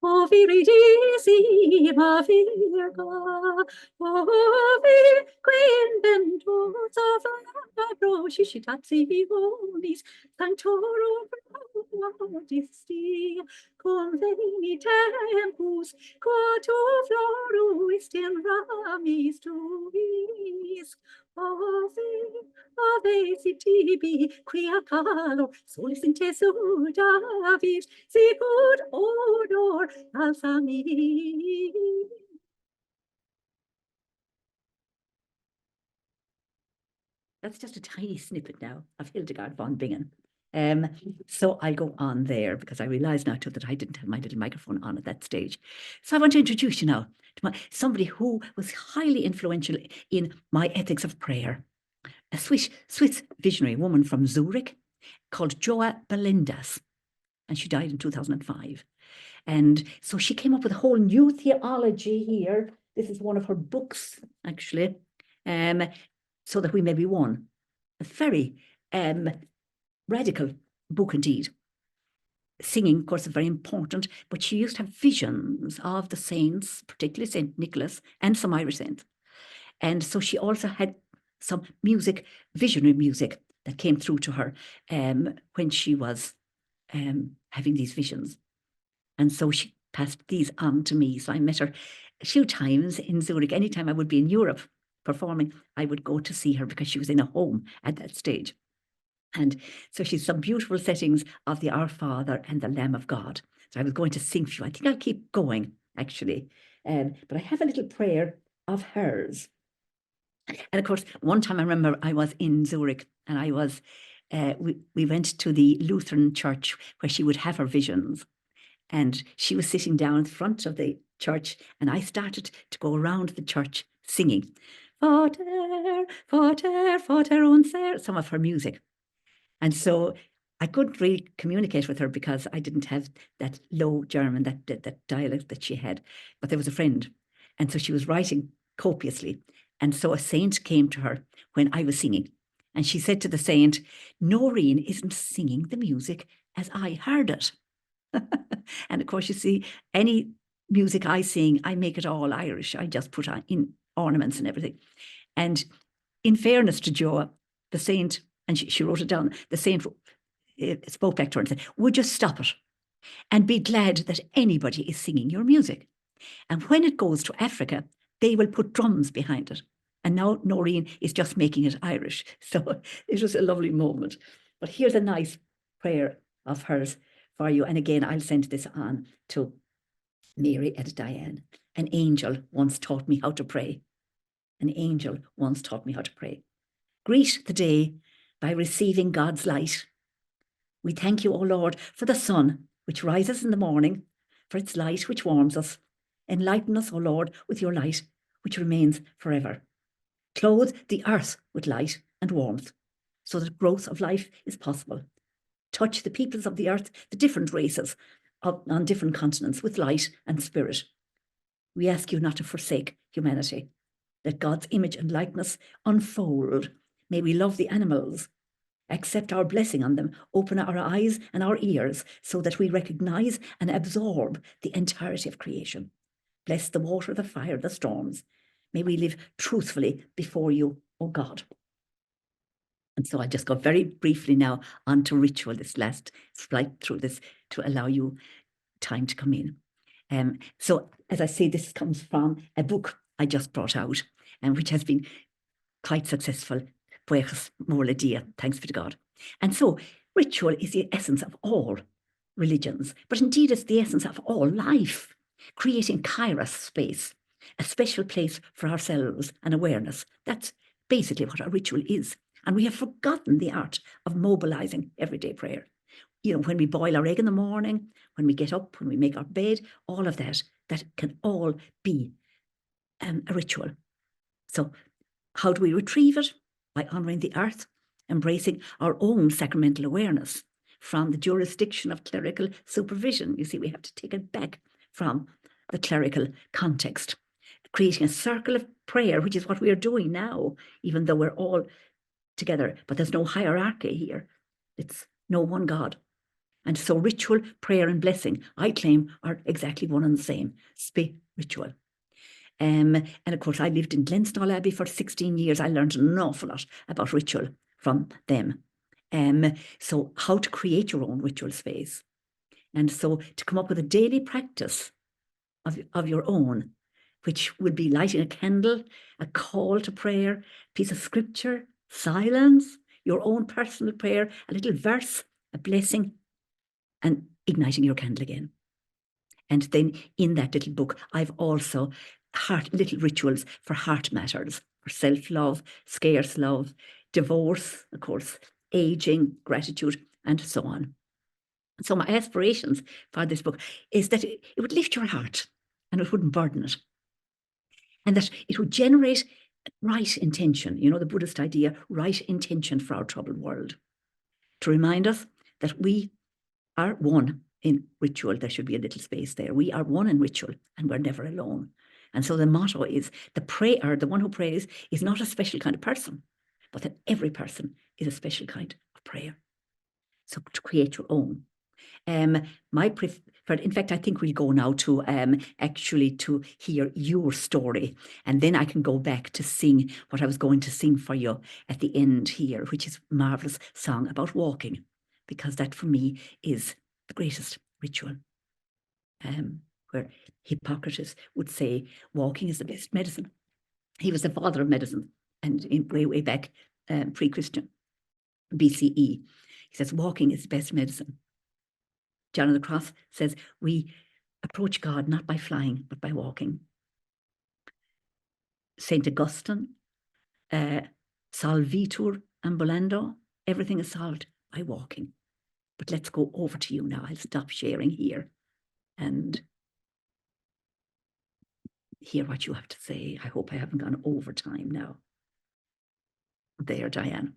O viridissima Virgo, o quin ventosa fabro sciscitationis, sanctorum prodistia, conveni tempus, quod tu floruist in ramis tuis, ave si tibi, quia calor, solis in te sudavit, sicut odor balsami. That's just a tiny snippet now of Hildegard von Bingen. So I'll go on there, because I realise now too that I didn't have my little microphone on at that stage. So I want to introduce you now to somebody who was highly influential in my ethics of prayer. A Swiss visionary woman from Zurich called Joa Belindas, and she died in 2005. And so she came up with a whole new theology here. This is one of her books, actually, So That We May Be One. A very radical book indeed. Singing, of course, is very important, but she used to have visions of the saints, particularly St. Nicholas and some Irish saints. And so she also had some music, visionary music, that came through to her when she was having these visions. And so she passed these on to me. So I met her a few times in Zurich. Anytime I would be in Europe performing, I would go to see her, because she was in a home at that stage. And so she's some beautiful settings of the Our Father and the Lamb of God. So I was going to sing for you. I think I'll keep going, actually. But I have a little prayer of hers. And of course, one time I remember I was in Zurich, and I was, we went to the Lutheran church where she would have her visions. And she was sitting down in front of the church, and I started to go around the church singing, Vater, Vater, Vater unser, some of her music. And so I couldn't really communicate with her, because I didn't have that low German, that dialect that she had. But there was a friend. And so she was writing copiously. And so a saint came to her when I was singing. And she said to the saint, Nóirín isn't singing the music as I heard it. And of course, you see, any music I sing, I make it all Irish. I just put in ornaments and everything. And in fairness to Joa, the saint, and she wrote it down, the saint spoke back to her and said, would you stop it and be glad that anybody is singing your music? And when it goes to Africa, they will put drums behind it. And now Nóirín is just making it Irish. So it was a lovely moment. But here's a nice prayer of hers for you. And again, I'll send this on to Mary and Diane. An angel once taught me how to pray. An angel once taught me how to pray. Greet the day by receiving God's light. We thank you, O Lord, for the sun, which rises in the morning, for its light, which warms us. Enlighten us, O Lord, with your light, which remains forever. Clothe the earth with light and warmth, so that growth of life is possible. Touch the peoples of the earth, the different races on different continents, with light and spirit. We ask you not to forsake humanity. Let God's image and likeness unfold. May we love the animals, accept our blessing on them, open our eyes and our ears so that we recognize and absorb the entirety of creation. Bless the water, the fire, the storms. May we live truthfully before you, O God. And so I just go very briefly now on to ritual, this last flight through this to allow you time to come in. So as I say, this comes from a book I just brought out, and which has been quite successful. Buenos Morla Dia, thanks be to God. And so ritual is the essence of all religions, but indeed it's the essence of all life, creating kairos space, a special place for ourselves and awareness. That's basically what our ritual is. And we have forgotten the art of mobilizing everyday prayer. You know, when we boil our egg in the morning, when we get up, when we make our bed, all of that, that can all be a ritual. So how do we retrieve it? By honouring the earth, embracing our own sacramental awareness from the jurisdiction of clerical supervision. You see, we have to take it back from the clerical context, creating a circle of prayer, which is what we are doing now, even though we're all together, but there's no hierarchy here. It's no one God. And so ritual, prayer and blessing, I claim, are exactly one and the same, spiritual. And of course, I lived in Glenstal Abbey for 16 years. I learned an awful lot about ritual from them. So how to create your own ritual space. And so to come up with a daily practice of your own, which would be lighting a candle, a call to prayer, a piece of scripture, silence, your own personal prayer, a little verse, a blessing, and igniting your candle again. And then in that little book, I've also little rituals for heart matters, for self-love, scarce love, divorce, of course, aging, gratitude, and so on. So my aspirations for this book is that it would lift your heart and it wouldn't burden it. And that it would generate right intention, you know, the Buddhist idea, right intention for our troubled world. To remind us that we are one in ritual. There should be a little space there. We are one in ritual and we're never alone. And so the motto is the one who prays is not a special kind of person, but that every person is a special kind of prayer. So to create your own. My preferred, in fact, I think we'll go now to actually to hear your story, and then I can go back to sing what I was going to sing for you at the end here, which is a marvelous song about walking, because that for me is the greatest ritual. Where Hippocrates would say walking is the best medicine. He was the father of medicine, and way back pre-Christian, BCE. He says walking is the best medicine. John of the Cross says we approach God not by flying, but by walking. St. Augustine, solvitur ambulando, everything is solved by walking. But let's go over to you now. I'll stop sharing here and hear what you have to say. I hope I haven't gone over time now. There, Diane.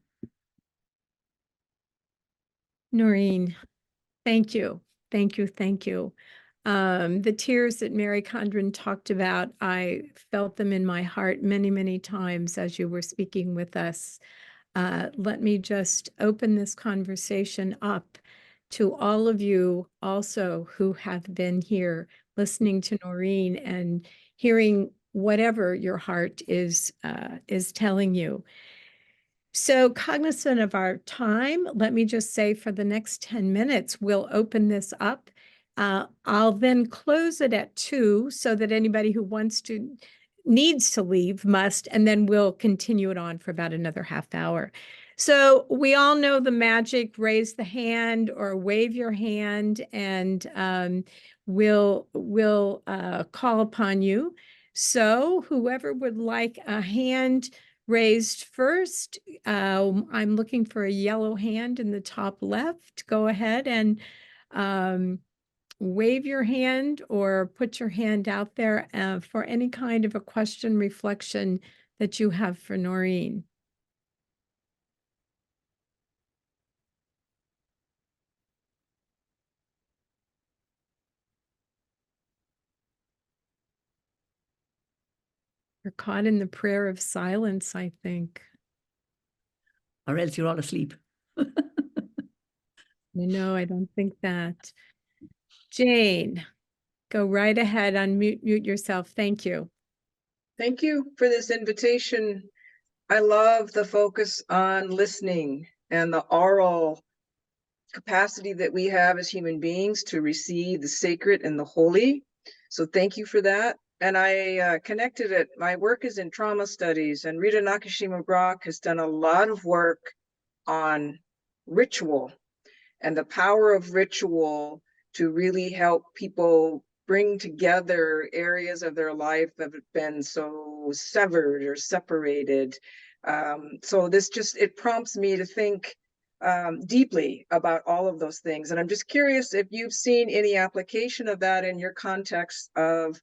Nóirín, thank you. Thank you. Thank you. The tears that Mary Condren talked about, I felt them in my heart many, many times as you were speaking with us. Let me just open this conversation up to all of you also who have been here listening to Nóirín and hearing whatever your heart is telling you. So cognizant of our time, let me just say for the next 10 minutes, we'll open this up. I'll then close it at 2 so that anybody who needs to leave must, and then we'll continue it on for about another half hour. So we all know the magic, raise the hand or wave your hand, and we'll call upon you. So whoever would like a hand raised first, I'm looking for a yellow hand in the top left. Go ahead and wave your hand or put your hand out there for any kind of a question, reflection that you have for Nóirín. You're caught in the prayer of silence, I think. Or else you're all asleep. No, I don't think that. Jane, go right ahead, mute yourself. Thank you. Thank you for this invitation. I love the focus on listening and the oral capacity that we have as human beings to receive the sacred and the holy. So thank you for that. And I connected it. My work is in trauma studies, and Rita Nakashima-Brock has done a lot of work on ritual and the power of ritual to really help people bring together areas of their life that have been so severed or separated. So this it prompts me to think deeply about all of those things. And I'm just curious if you've seen any application of that in your context of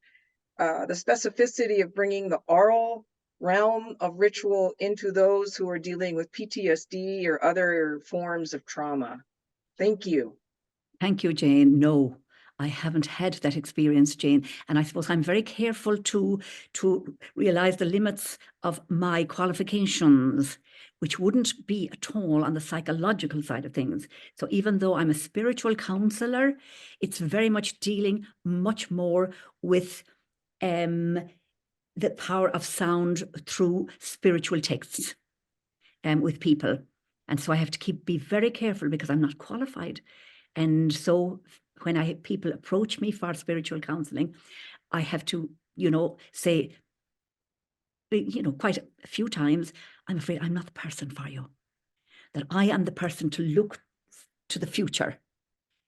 the specificity of bringing the oral realm of ritual into those who are dealing with PTSD or other forms of trauma. Thank you. Thank you, Jane. No, I haven't had that experience, Jane. And I suppose I'm very careful to realize the limits of my qualifications, which wouldn't be at all on the psychological side of things. So even though I'm a spiritual counselor, it's very much dealing much more with the power of sound through spiritual texts with people. And so I have to be very careful because I'm not qualified. And so when people approach me for spiritual counseling, I have to, say, quite a few times, I'm afraid I'm not the person for you. That I am the person to look to the future.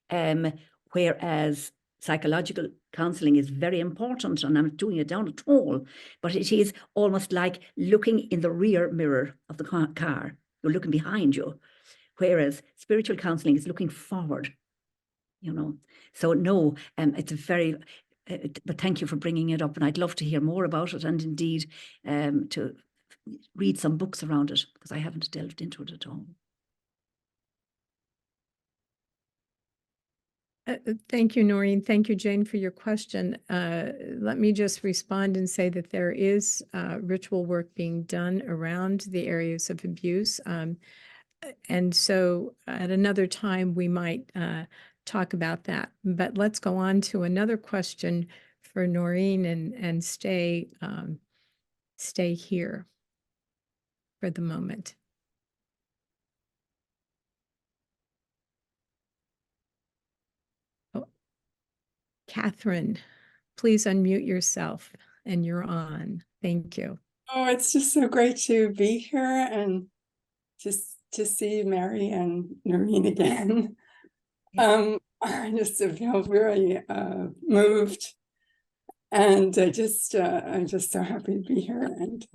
Whereas psychological counseling is very important, and I'm not doing it down at all, but it is almost like looking in the rear mirror of the car. You're looking behind you. Whereas spiritual counseling is looking forward, So no, it's a very, but thank you for bringing it up, and I'd love to hear more about it, and indeed to read some books around it, because I haven't delved into it at all. Thank you, Nóirín. Thank you, Jane, for your question. Let me just respond and say that there is ritual work being done around the areas of abuse. And so at another time, we might talk about that. But let's go on to another question for Nóirín and stay here for the moment. Oh, Catherine, please unmute yourself, and you're on. Thank you. Oh, it's just so great to be here and just to see Mary and Nóirín again. I just feel very moved, and I'm just so happy to be here. And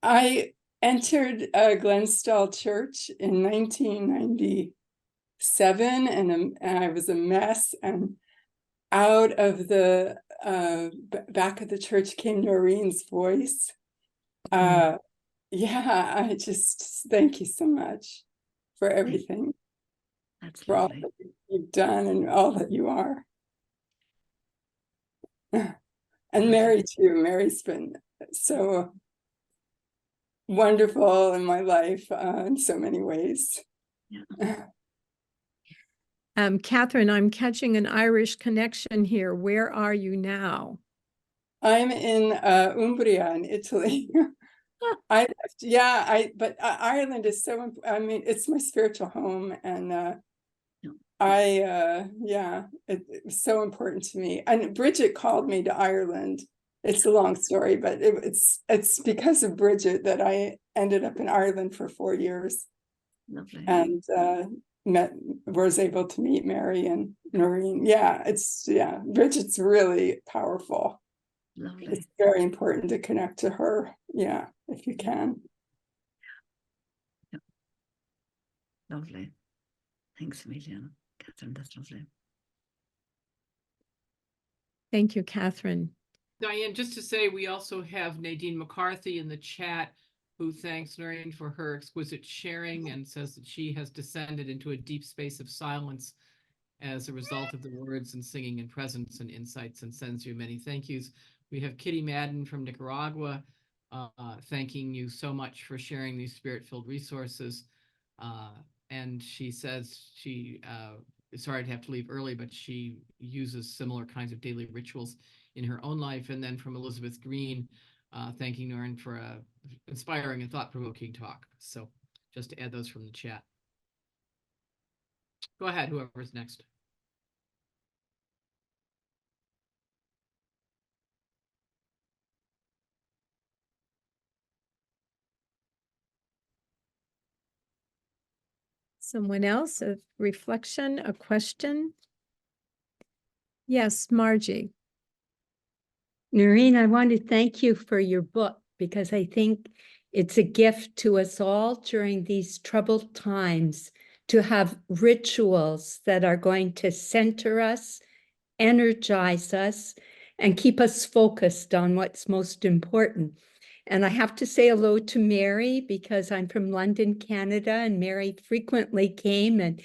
I entered Glenstal Church in 1997, and I was a mess. And out of the back of the church came Nóirín's voice. Yeah, I just thank you so much for everything. That's for lovely. all that you've done and all that you are. And Mary too. Mary's been so wonderful in my life in so many ways. Yeah. Catherine, I'm catching an Irish connection here. Where are you now? I'm in Umbria in Italy. But Ireland is so, it's my spiritual home, and it was so important to me. And Bridget called me to Ireland. It's a long story, but it's because of Bridget that I ended up in Ireland for 4 years. Lovely. And was able to meet Mary and Nóirín. Bridget's really powerful. Lovely. It's very important to connect to her. Yeah, if you can. Lovely. Thanks a million, Catherine. That's lovely. Thank you, Catherine. Diane, just to say, we also have Nadine McCarthy in the chat who thanks Nóirín for her exquisite sharing and says that she has descended into a deep space of silence as a result of the words and singing and presence and insights, and sends you many thank yous. We have Kitty Madden from Nicaragua thanking you so much for sharing these spirit-filled resources. And she says she is sorry to have to leave early, but she uses similar kinds of daily rituals in her own life. And then from Elizabeth Green, thanking Nóirín for a inspiring and thought-provoking talk. So just to add those from the chat. Go ahead, whoever's next. Someone else, a reflection, a question? Yes, Margie. Nóirín, I want to thank you for your book, because I think it's a gift to us all during these troubled times to have rituals that are going to center us, energize us, and keep us focused on what's most important. And I have to say hello to Mary, because I'm from London, Canada, and Mary frequently came and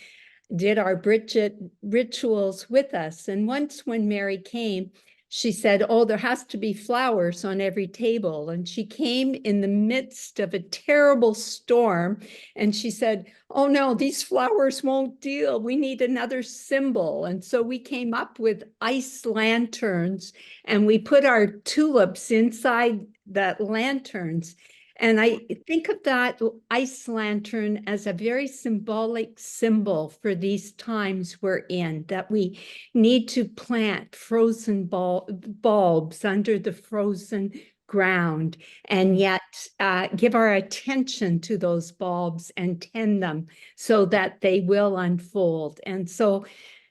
did our Bridget rituals with us. And once when Mary came, she said, oh, there has to be flowers on every table. And she came in the midst of a terrible storm. And she said, oh no, these flowers won't deal. We need another symbol. And so we came up with ice lanterns, and we put our tulips inside that lanterns. And I think of that ice lantern as a very symbolic symbol for these times we're in, that we need to plant frozen bulbs under the frozen ground, and yet give our attention to those bulbs and tend them so that they will unfold. And so,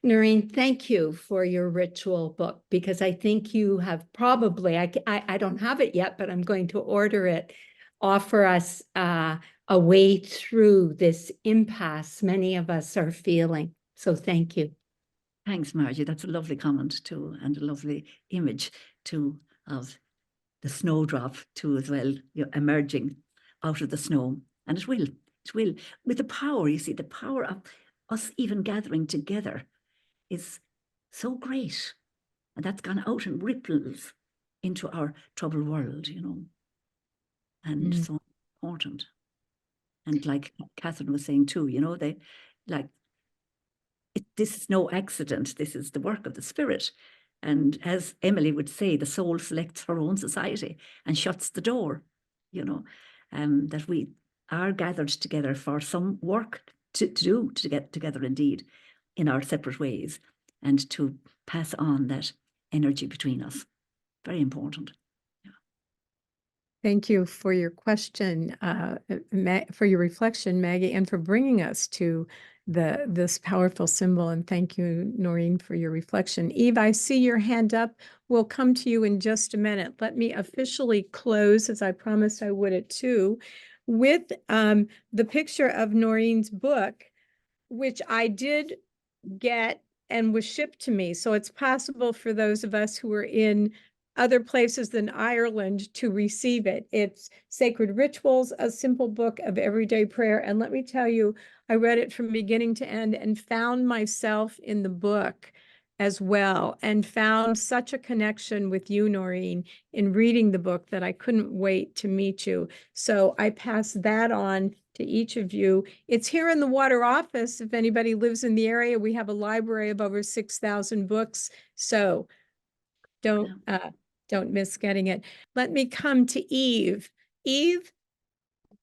Nóirín, thank you for your ritual book, because I think you have probably, I don't have it yet, but I'm going to order it, offer us a way through this impasse many of us are feeling. So thank you. Thanks, Margie. That's a lovely comment too, and a lovely image too of the snowdrop too as well, you know, emerging out of the snow. And it will, with the power, you see, the power of us even gathering together is so great. And that's gone out and ripples into our troubled world, you know, and so important. And like Catherine was saying too, you know, this is no accident. This is the work of the Spirit. And as Emily would say, the soul selects her own society and shuts the door, you know, that we are gathered together for some work to do, to get together indeed in our separate ways, and to pass on that energy between us. Very important. Thank you for your question, for your reflection, Maggie, and for bringing us to this powerful symbol. And thank you, Nóirín, for your reflection. Eve, I see your hand up. We'll come to you in just a minute. Let me officially close, as I promised I would at 2, with the picture of Nóirín's book, which I did get and was shipped to me. So it's possible for those of us who are in other places than Ireland to receive it. It's Sacred Rituals, a simple book of everyday prayer. And let me tell you, I read it from beginning to end and found myself in the book as well, and found such a connection with you, Nóirín, in reading the book that I couldn't wait to meet you. So I pass that on to each of you. It's here in the Water office. If anybody lives in the area, we have a library of over 6,000 books. So don't miss getting it. Let me come to Eve. Eve,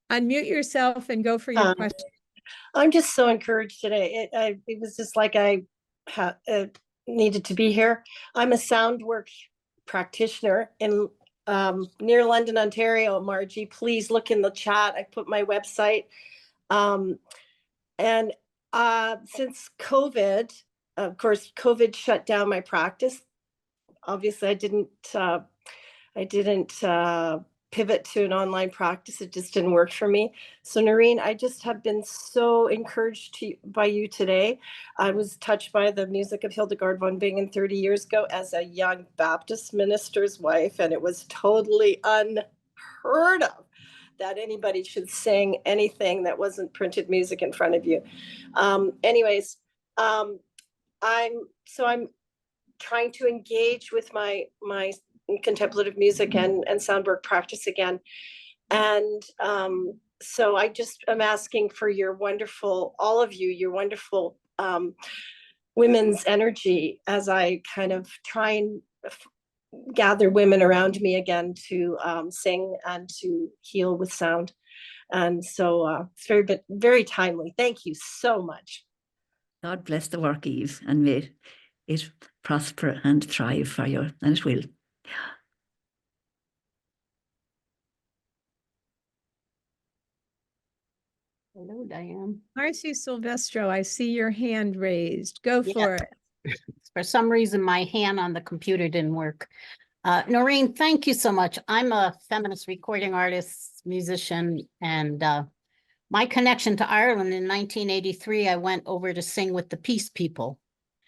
unmute yourself and go for your question. I'm just so encouraged today. It was just like I needed to be here. I'm a sound work practitioner in near London, Ontario. Margie, please look in the chat. I put my website. And since COVID, of course, COVID shut down my practice. Obviously, I didn't I didn't pivot to an online practice. It just didn't work for me. So Nóirín, I just have been so encouraged by you today. I was touched by the music of Hildegard von Bingen 30 years ago as a young Baptist minister's wife, and it was totally unheard of that anybody should sing anything that wasn't printed music in front of you. Anyways, I'm trying to engage with my contemplative music and sound work practice again. And so I just am asking for your wonderful, all of you, your wonderful women's energy as I kind of try and gather women around me again to sing and to heal with sound. And so it's very timely. Thank you so much. God bless the work, Eve, and may it prosper and thrive for you, and it will. Hello, Diane. Marcy Silvestro, I see your hand raised. Go for it. For some reason, my hand on the computer didn't work. Nóirín, thank you so much. I'm a feminist recording artist, musician, and my connection to Ireland in 1983, I went over to sing with the Peace People.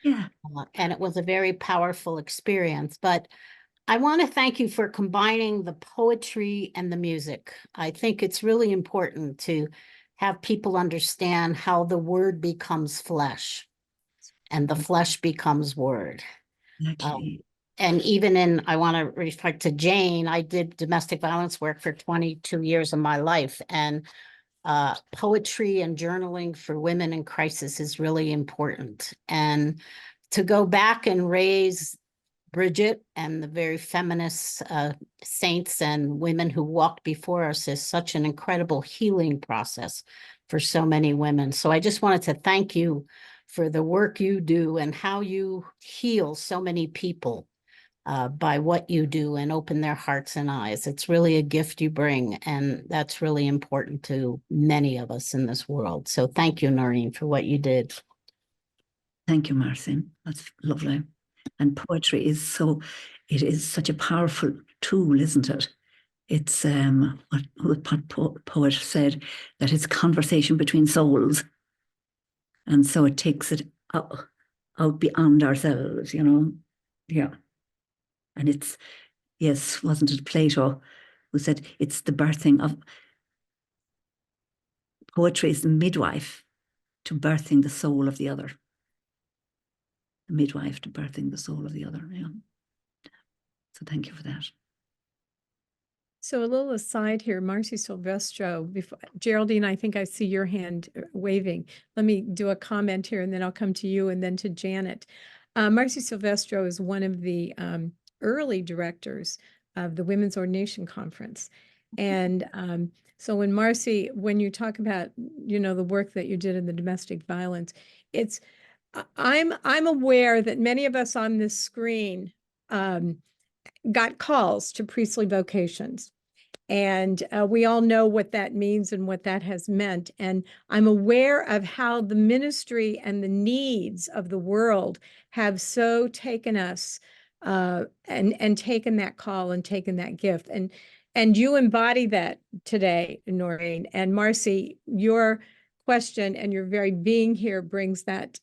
Yeah. And it was a very powerful experience. But I want to thank you for combining the poetry and the music. I think it's really important to have people understand how the word becomes flesh and the flesh becomes word. And even I want to refer to Jane, I did domestic violence work for 22 years of my life, and poetry and journaling for women in crisis is really important. And to go back and raise Bridget and the very feminist saints and women who walked before us is such an incredible healing process for so many women. So I just wanted to thank you for the work you do and how you heal so many people by what you do and open their hearts and eyes. It's really a gift you bring, and that's really important to many of us in this world. So thank you, Nóirín, for what you did. Thank you, Marcy. That's lovely. And poetry is it is such a powerful tool, isn't it? It's what poet said, that it's conversation between souls. And so it takes it out beyond ourselves, you know? Yeah. And it's, yes, wasn't it Plato who said it's the birthing of, poetry is the midwife to birthing the soul of the other. The midwife to birthing the soul of the other, yeah. So thank you for that. So a little aside here, Marcy Silvestro, Geraldine, I think I see your hand waving. Let me do a comment here and then I'll come to you and then to Janet. Marcy Silvestro is one of the early directors of the Women's Ordination Conference. And so when you talk about, you know, the work that you did in the domestic violence, I'm aware that many of us on this screen got calls to priestly vocations. And we all know what that means and what that has meant. And I'm aware of how the ministry and the needs of the world have so taken us and taken that call and taken that gift. And you embody that today, Nóirín. And Marcy, your question and your very being here brings that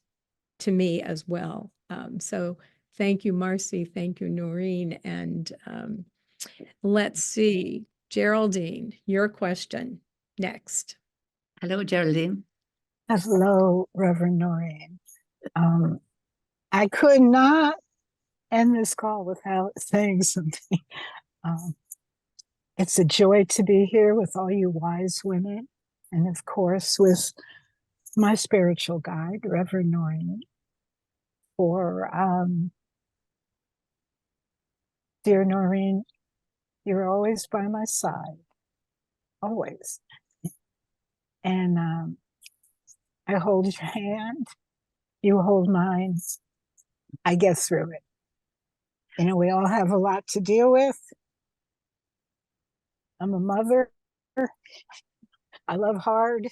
to me as well. So thank you, Marcy. Thank you, Nóirín. And let's see, Geraldine, your question next. Hello, Geraldine. Hello, Reverend Nóirín. I could not end this call without saying something. It's a joy to be here with all you wise women, and of course with my spiritual guide, Reverend Nóirin, for dear Nóirín, you're always by my side, always. And I hold your hand, you hold mine, I get through it. You know, we all have a lot to deal with. I'm a mother, I love hard,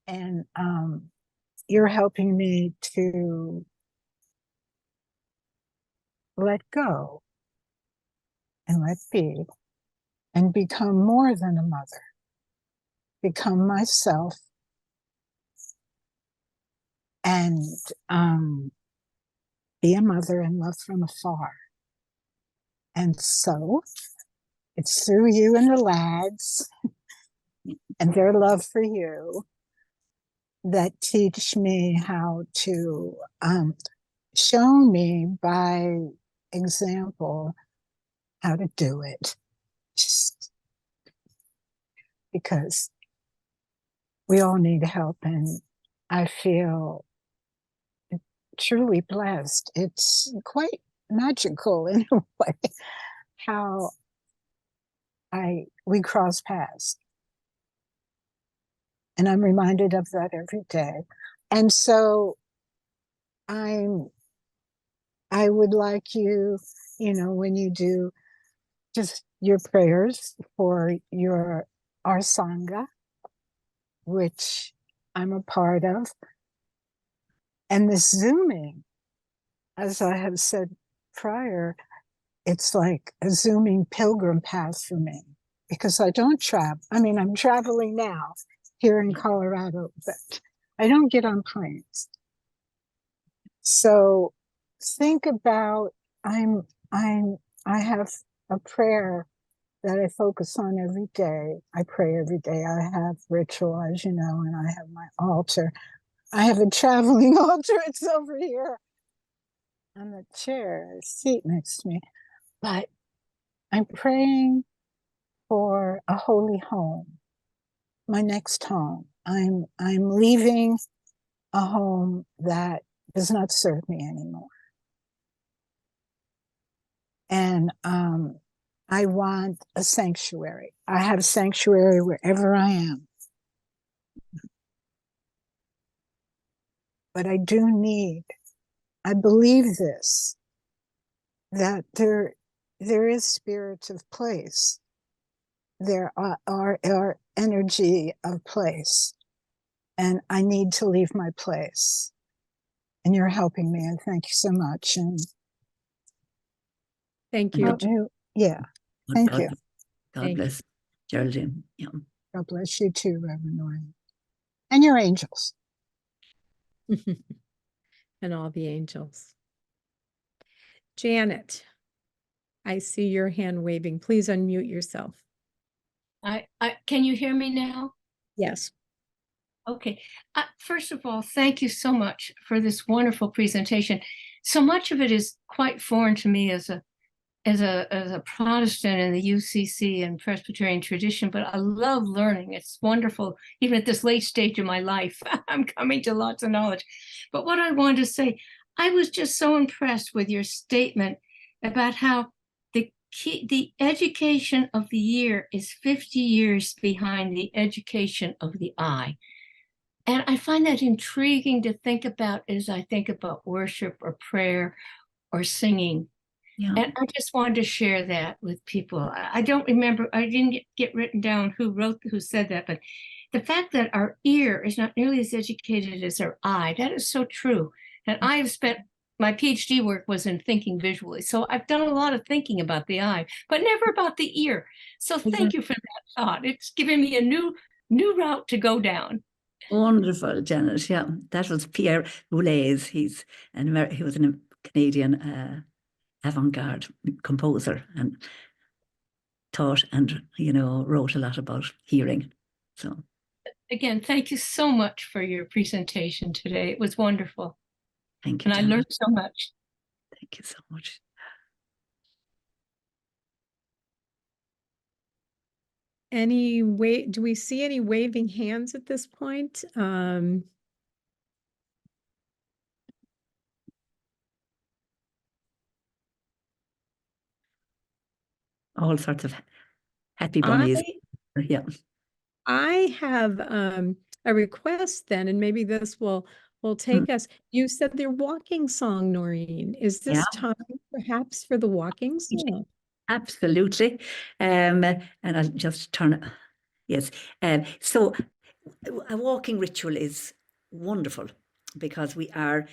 and you're helping me to let go and let be and become more than a mother, become myself, and be a mother and love from afar. And so it's through you and the lads and their love for you that teach me how to show me by example how to do it. Just because we all need help, and I feel truly blessed. It's quite magical in a way how we cross paths. And I'm reminded of that every day. And so I would like you, when you do just your prayers for our Sangha, which I'm a part of, and this Zooming, as I have said prior, it's like a Zooming pilgrim path for me, because I don't travel. I mean, I'm traveling now here in Colorado, but I don't get on planes. So think about, I have a prayer that I focus on every day. I pray every day. I have ritual, as you know, and I have my altar. I have a traveling altar. It's over here on the chair, seat next to me. But I'm praying for a holy home, my next home. I'm leaving a home that does not serve me anymore. And I want a sanctuary. I have a sanctuary wherever I am. But I believe this, that there is spirit of place. There are energy of place. And I need to leave my place. And you're helping me, and thank you so much. And Thank you. Yeah, thank you. God bless Geraldine. Yeah. God bless you too, Reverend Nóirín. And your angels. And all the angels. Janet, I see your hand waving. Please unmute yourself. Can you hear me now? Yes. Okay. First of all, thank you so much for this wonderful presentation. So much of it is quite foreign to me as a Protestant in the UCC and Presbyterian tradition, but I love learning. It's wonderful. Even at this late stage of my life, I'm coming to lots of knowledge. But what I wanted to say, I was just so impressed with your statement about how the education of the ear is 50 years behind the education of the eye. And I find that intriguing to think about as I think about worship or prayer or singing. Yeah. And I just wanted to share that with people. I don't remember, I didn't get written down who said that, but the fact that our ear is not nearly as educated as our eye, that is so true. And I have spent, my PhD work was in thinking visually. So I've done a lot of thinking about the eye, but never about the ear. So thank you for that thought. It's given me a new route to go down. Wonderful, Janet. Yeah, that was Pierre Boulez. He was a Canadian avant-garde composer and taught and wrote a lot about hearing. So again, thank you so much for your presentation today. It was wonderful. Thank you, and Janet. I learned so much. Thank you so much. Do we see any waving hands at this point? All sorts of happy bunnies. Yeah. I have a request then, and maybe this will take us. You said their walking song, Nóirín. Is this time perhaps for the walking song? Absolutely. And I'll just turn it. Yes. So a walking ritual is wonderful because we are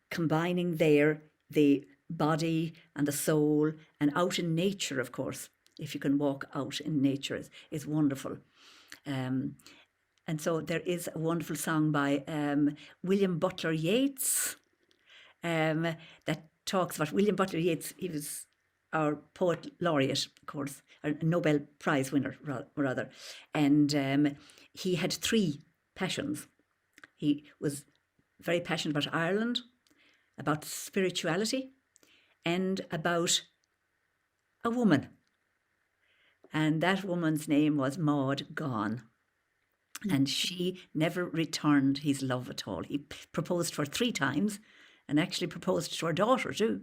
combining there the body and the soul, and out in nature, of course. If you can walk out in nature, is wonderful. And so there is a wonderful song by William Butler Yeats that talks about William Butler Yeats. He was our poet laureate, of course, a Nobel Prize winner, rather. And he had 3 passions. He was very passionate about Ireland, about spirituality, and about a woman. And that woman's name was Maud Gonne. And she never returned his love at all. He proposed for 3 times, and actually proposed to her daughter too.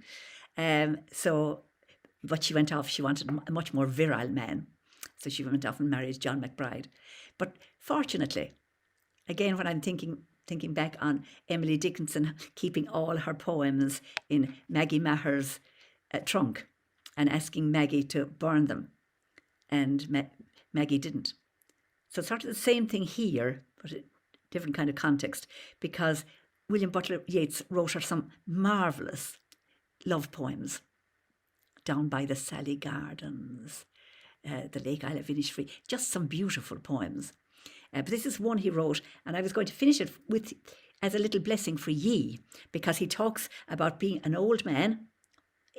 But she went off. She wanted a much more virile man. So she went off and married John McBride. But fortunately, again, when I'm thinking back on Emily Dickinson keeping all her poems in Maggie Maher's trunk and asking Maggie to burn them, and Maggie didn't. So sort of the same thing here, but a different kind of context, because William Butler Yeats wrote her some marvellous love poems. Down by the Sally Gardens, the Lake Isle of Innisfree, just some beautiful poems. But this is one he wrote, and I was going to finish it with as a little blessing for ye, because he talks about being an old man,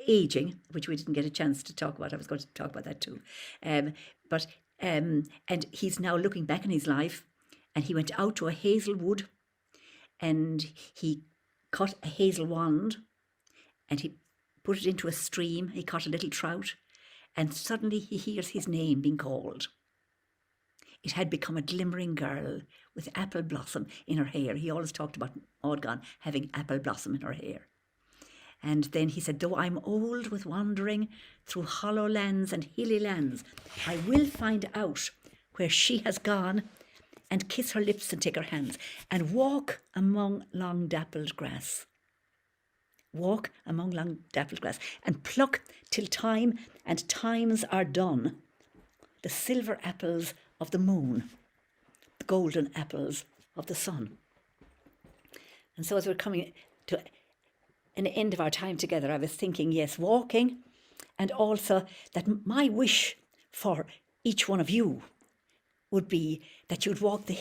aging, which we didn't get a chance to talk about. I was going to talk about that too. And he's now looking back on his life, and he went out to a hazel wood, and he cut a hazel wand, and he put it into a stream. He caught a little trout, and suddenly he hears his name being called. It had become a glimmering girl with apple blossom in her hair. He always talked about Maud Gonne having apple blossom in her hair. And then he said, though I'm old with wandering through hollow lands and hilly lands, I will find out where she has gone, and kiss her lips and take her hands, and walk among long dappled grass. Walk among long dappled grass, and pluck till time and times are done the silver apples of the moon, the golden apples of the sun. And so as we're coming to an end of our time together, I was thinking, yes, walking, and also that my wish for each one of you would be that you'd walk the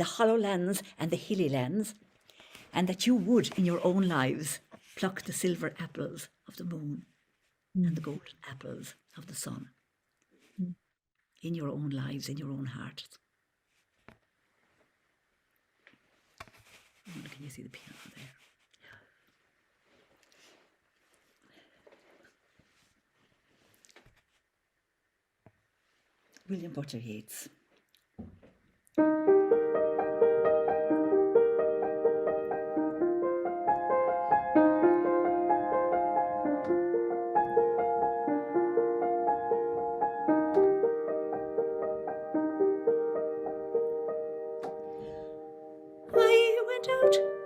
hollow lands and the hilly lands, and that you would, in your own lives, pluck the silver apples of the moon and the golden apples of the sun in your own lives, in your own hearts. Can you see the piano there? William Butler Yeats.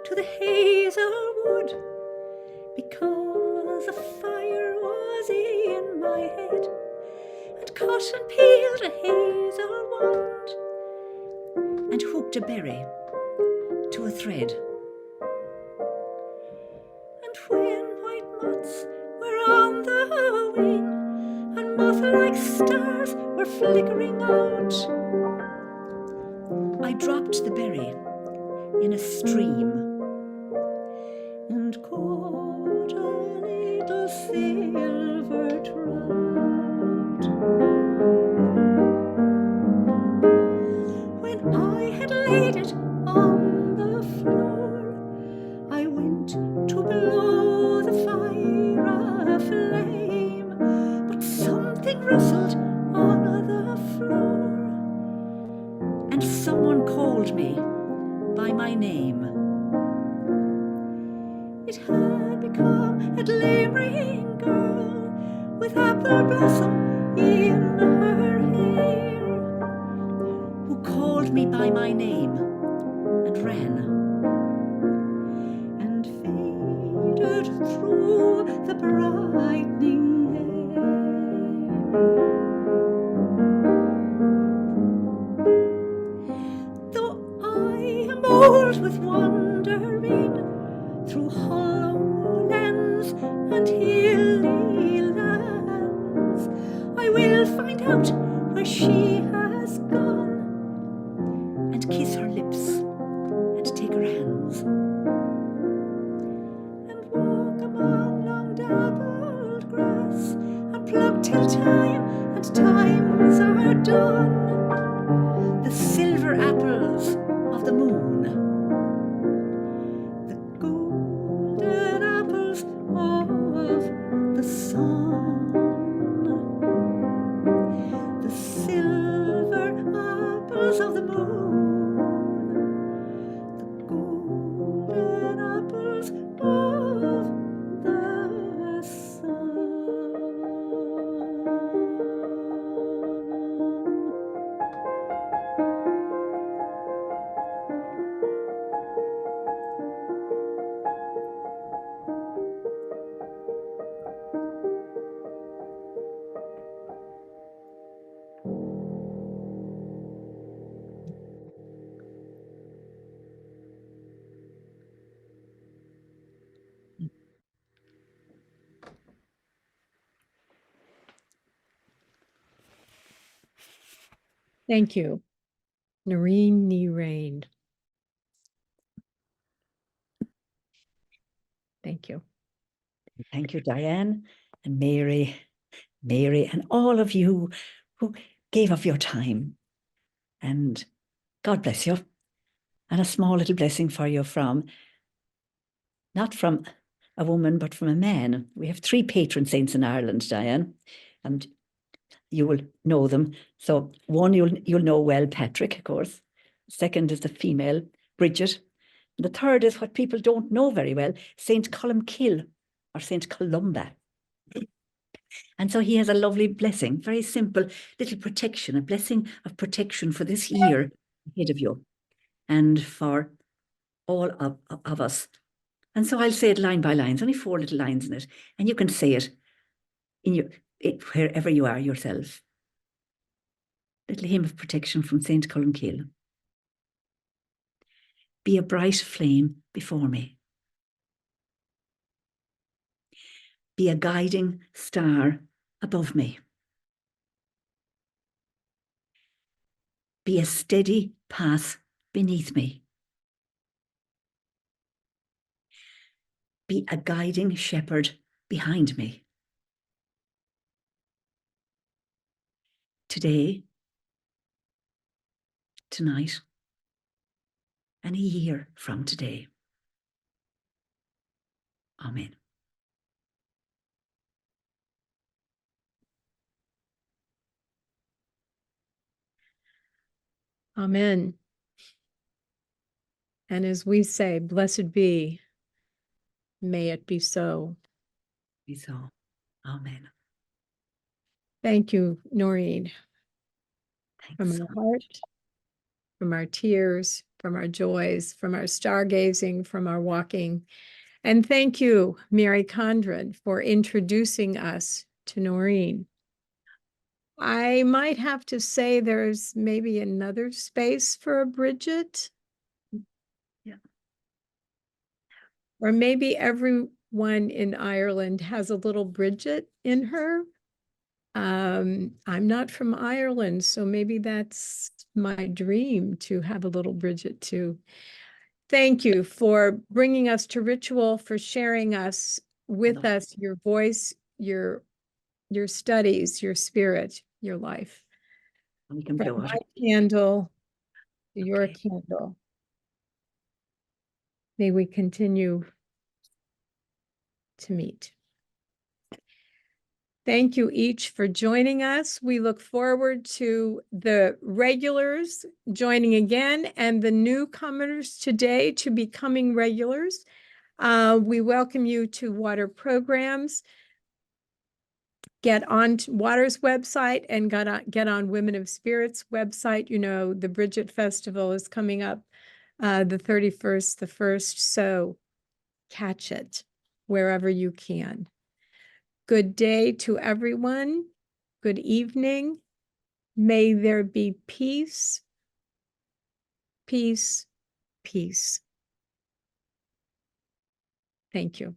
To the hazel wood, because a fire was in my head, and cut and peeled a hazel wand, and hooked a berry to a thread. And when white moths were on the wing, and moth-like stars were flickering out, I dropped the berry in a stream, and caught a little silver trout. When I had laid it on the floor, I went to blow the fire aflame, but something rustled on the floor, and someone called me by my name. It had become a glimmering girl with apple blossom in her hair, who called me by my name and ran, and faded through the brightening air. Though I am old with wandering through hollow lands and hills, she has gone, and kiss her lips, and take her hands, and walk among long dappled grass, and pluck till time and times are done. the silver apples of the moon, The golden apples of the sun, the silver apples of the moon, the golden apples of the sun. Thank you. Nóirín Ní Riain. Thank you. Thank you, Diane and Mary, and all of you who gave of your time. And God bless you. And a small little blessing for you from, not from a woman, but from a man. We have 3 patron saints in Ireland, Diane, and you will know them. So one you'll know well, Patrick, of course. Second is the female, Bridget. And the third is what people don't know very well, Saint Columkill or Saint Columba. And so he has a lovely blessing, very simple little protection, a blessing of protection for this year ahead of you and for all of us. And so I'll say it line by line. There's only 4 little lines in it, and you can say it in wherever you are yourself. Little hymn of protection from Saint Columkill. Be a bright flame before me. Be a guiding star above me. Be a steady path beneath me. Be a guiding shepherd behind me. Today, tonight, and a year from today. Amen. Amen. And as we say, blessed be, may it be so. Be so. Amen. Thank you, Nóirín, from Thanks. our heart, from our tears, from our joys, from our stargazing, from our walking. And thank you, Mary Condren, for introducing us to Nóirín. I might have to say there's maybe another space for a Bridget. Yeah. Or maybe everyone in Ireland has a little Bridget in her. I'm not from Ireland, so maybe that's my dream, to have a little Bridget too. Thank you for bringing us to ritual, for sharing us with us, your voice, your studies, your spirit, your life. We can From blow my it. candle to your Okay. candle. May we continue to meet. Thank you each for joining us. We look forward to the regulars joining again and the newcomers today to becoming regulars. We welcome you to Water programs. Get on Water's website and get on Women of Spirit's website. You know, the Bridget Festival is coming up the 31st, the 1st, so catch it wherever you can. Good day to everyone. Good evening. May there be peace, peace, peace. Thank you.